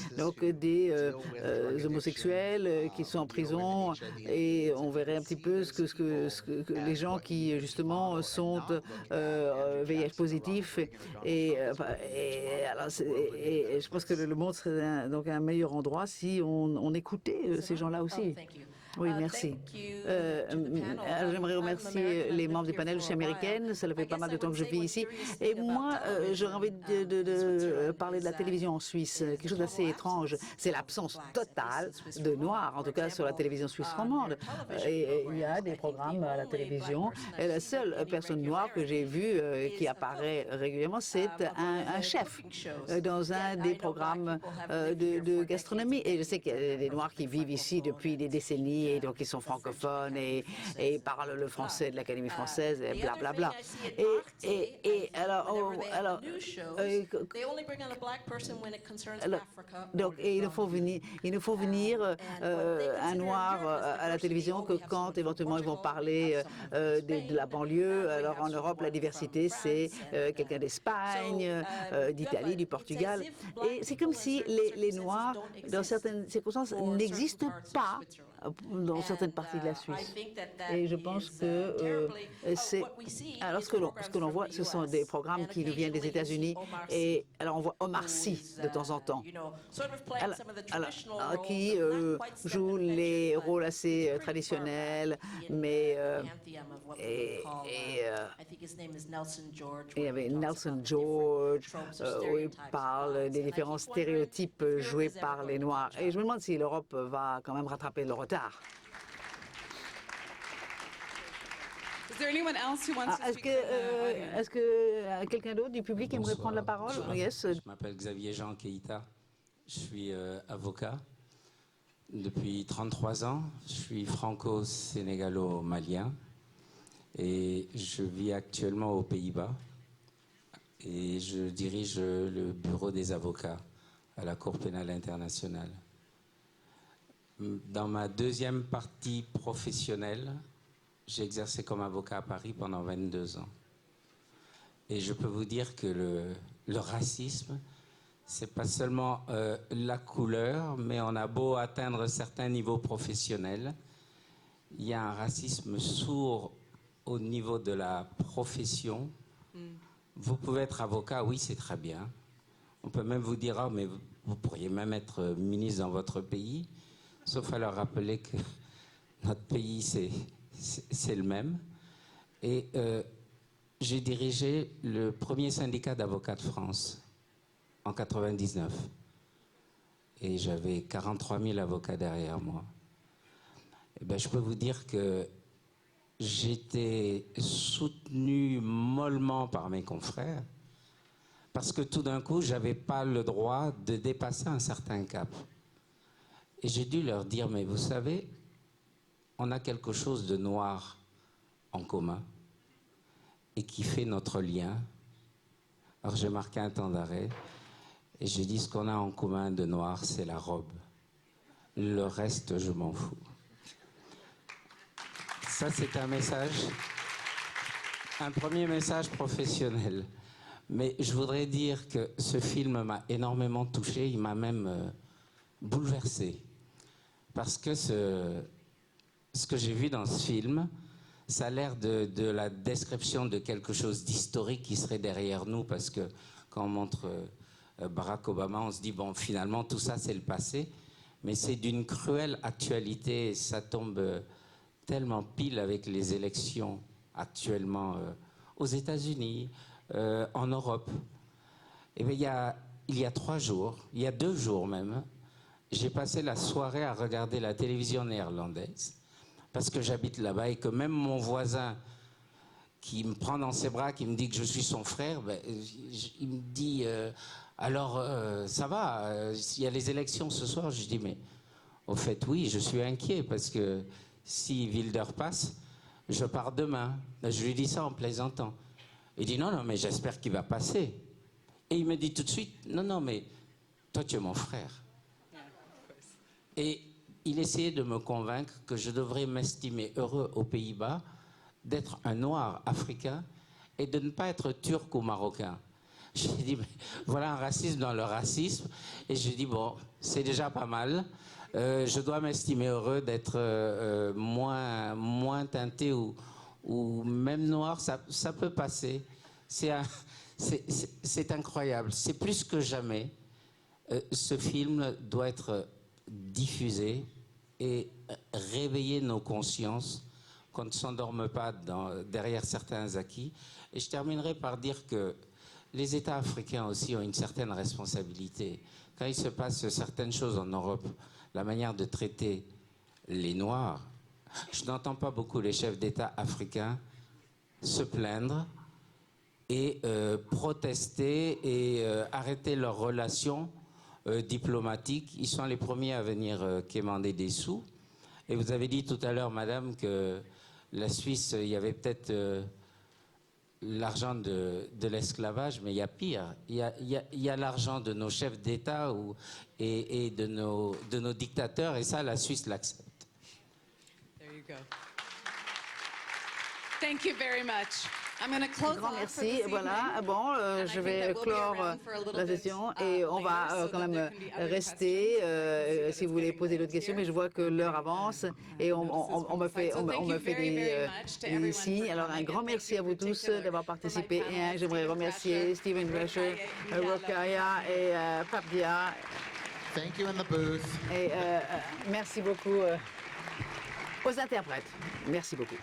Speaker 6: homosexuels qui sont en prison, et on verrait un petit peu ce que les gens qui justement sont VIH positifs, et je pense que le monde serait donc un meilleur endroit si on écoutait ces gens-là aussi. Oui, merci. J'aimerais remercier les membres du panel. Je suis américaine, ça fait pas mal de temps que je vis ici. Et moi, j'aurais envie de parler de la télévision en Suisse. Quelque chose d'assez étrange, c'est l'absence totale de Noirs, en tout cas sur la télévision suisse romande. Et il y a des programmes à la télévision. Et la seule personne noire que j'ai vue qui apparaît régulièrement, c'est un chef dans un des programmes de gastronomie. Et je sais qu'il y a des Noirs qui vivent ici depuis des décennies, et donc ils sont francophones et parlent le français de l'Académie française, et blablabla. Donc il nous faut venir un noir à la télévision que quand éventuellement ils vont parler de la banlieue. Alors en Europe, la diversité, c'est quelqu'un d'Espagne, d'Italie, du Portugal. Et c'est comme si les Noirs, dans certaines circonstances, n'existent pas dans certaines parties de la Suisse. Et je pense que alors ce que l'on voit, ce sont des programmes qui nous viennent des États-Unis. Et alors on voit Omar Sy de temps en temps, qui joue les rôles assez traditionnels, mais il y avait Nelson George, où il parle des différents stéréotypes joués par les Noirs. Et je me demande si l'Europe va quand même rattraper le retard. Est-ce que quelqu'un d'autre du public aimerait prendre la parole? Yes.
Speaker 10: Je m'appelle Xavier Jean Keïta. Je suis avocat depuis 33 ans. Je suis franco-sénégalo-malien et je vis actuellement aux Pays-Bas et je dirige le bureau des avocats à la Cour pénale internationale. Dans ma deuxième partie professionnelle, j'ai exercé comme avocat à Paris pendant 22 ans. Et je peux vous dire que le racisme, c'est pas seulement la couleur, mais on a beau atteindre certains niveaux professionnels, il y a un racisme sourd au niveau de la profession. Vous pouvez être avocat, oui, c'est très bien. On peut même vous dire, oh, mais vous pourriez même être ministre dans votre pays, sauf à leur rappeler que notre pays, c'est le même. Et j'ai dirigé le premier syndicat d'avocats de France en 99. Et j'avais 43 000 avocats derrière moi. Et ben, je peux vous dire que j'étais soutenu mollement par mes confrères parce que tout d'un coup, je n'avais pas le droit de dépasser un certain cap. Et j'ai dû leur dire, mais vous savez, on a quelque chose de noir en commun et qui fait notre lien. Alors j'ai marqué un temps d'arrêt et j'ai dit, ce qu'on a en commun de noir, c'est la robe. Le reste, je m'en fous. Ça, c'est un message, un premier message professionnel. Mais je voudrais dire que ce film m'a énormément touché, il m'a même bouleversé. Parce que ce que j'ai vu dans ce film, ça a l'air de la description de quelque chose d'historique qui serait derrière nous, parce que quand on montre Barack Obama, on se dit, bon, finalement, tout ça, c'est le passé. Mais c'est d'une cruelle actualité, ça tombe tellement pile avec les élections actuellement aux États-Unis, en Europe. Et bien, il y a 3 jours, il y a 2 jours même, j'ai passé la soirée à regarder la télévision néerlandaise, parce que j'habite là-bas et que même mon voisin qui me prend dans ses bras, qui me dit que je suis son frère, ben, il me dit alors ça va, il y a les élections ce soir. Je dis mais au fait oui, je suis inquiet parce que si Wilder passe, je pars demain. Je lui dis ça en plaisantant. Il dit non, mais j'espère qu'il va passer. Et il me dit tout de suite, non, mais toi tu es mon frère. Et il essayait de me convaincre que je devrais m'estimer heureux aux Pays-Bas d'être un noir africain et de ne pas être turc ou marocain. J'ai dit, mais voilà un racisme dans le racisme. Et j'ai dit, bon, c'est déjà pas mal. Je dois m'estimer heureux d'être moins teinté ou même noir. Ça peut passer. C'est incroyable. C'est plus que jamais. Ce film doit être diffuser et réveiller nos consciences, qu'on ne s'endorme pas derrière certains acquis. Et je terminerai par dire que les États africains aussi ont une certaine responsabilité. Quand il se passe certaines choses en Europe, la manière de traiter les Noirs, je n'entends pas beaucoup les chefs d'État africains se plaindre et protester et arrêter leurs relations diplomatiques. Ils sont les premiers à venir quémander des sous. Et vous avez dit tout à l'heure, madame, que la Suisse, il y avait peut-être l'argent de l'esclavage, mais il y a pire. Il y a l'argent de nos chefs d'État et de nos dictateurs, et ça, la Suisse l'accepte.
Speaker 1: There you go. Thank you very much.
Speaker 6: Un grand merci. Voilà, bon, je vais clore la session et on va quand même rester si vous voulez poser d'autres questions, mais je vois que l'heure avance et on me fait des signes. Alors un grand merci à vous tous d'avoir participé et j'aimerais remercier Stephen Drescher, Rokhaya et Pape Dia.
Speaker 3: Thank you in the booth.
Speaker 6: Et merci beaucoup aux interprètes. Merci beaucoup.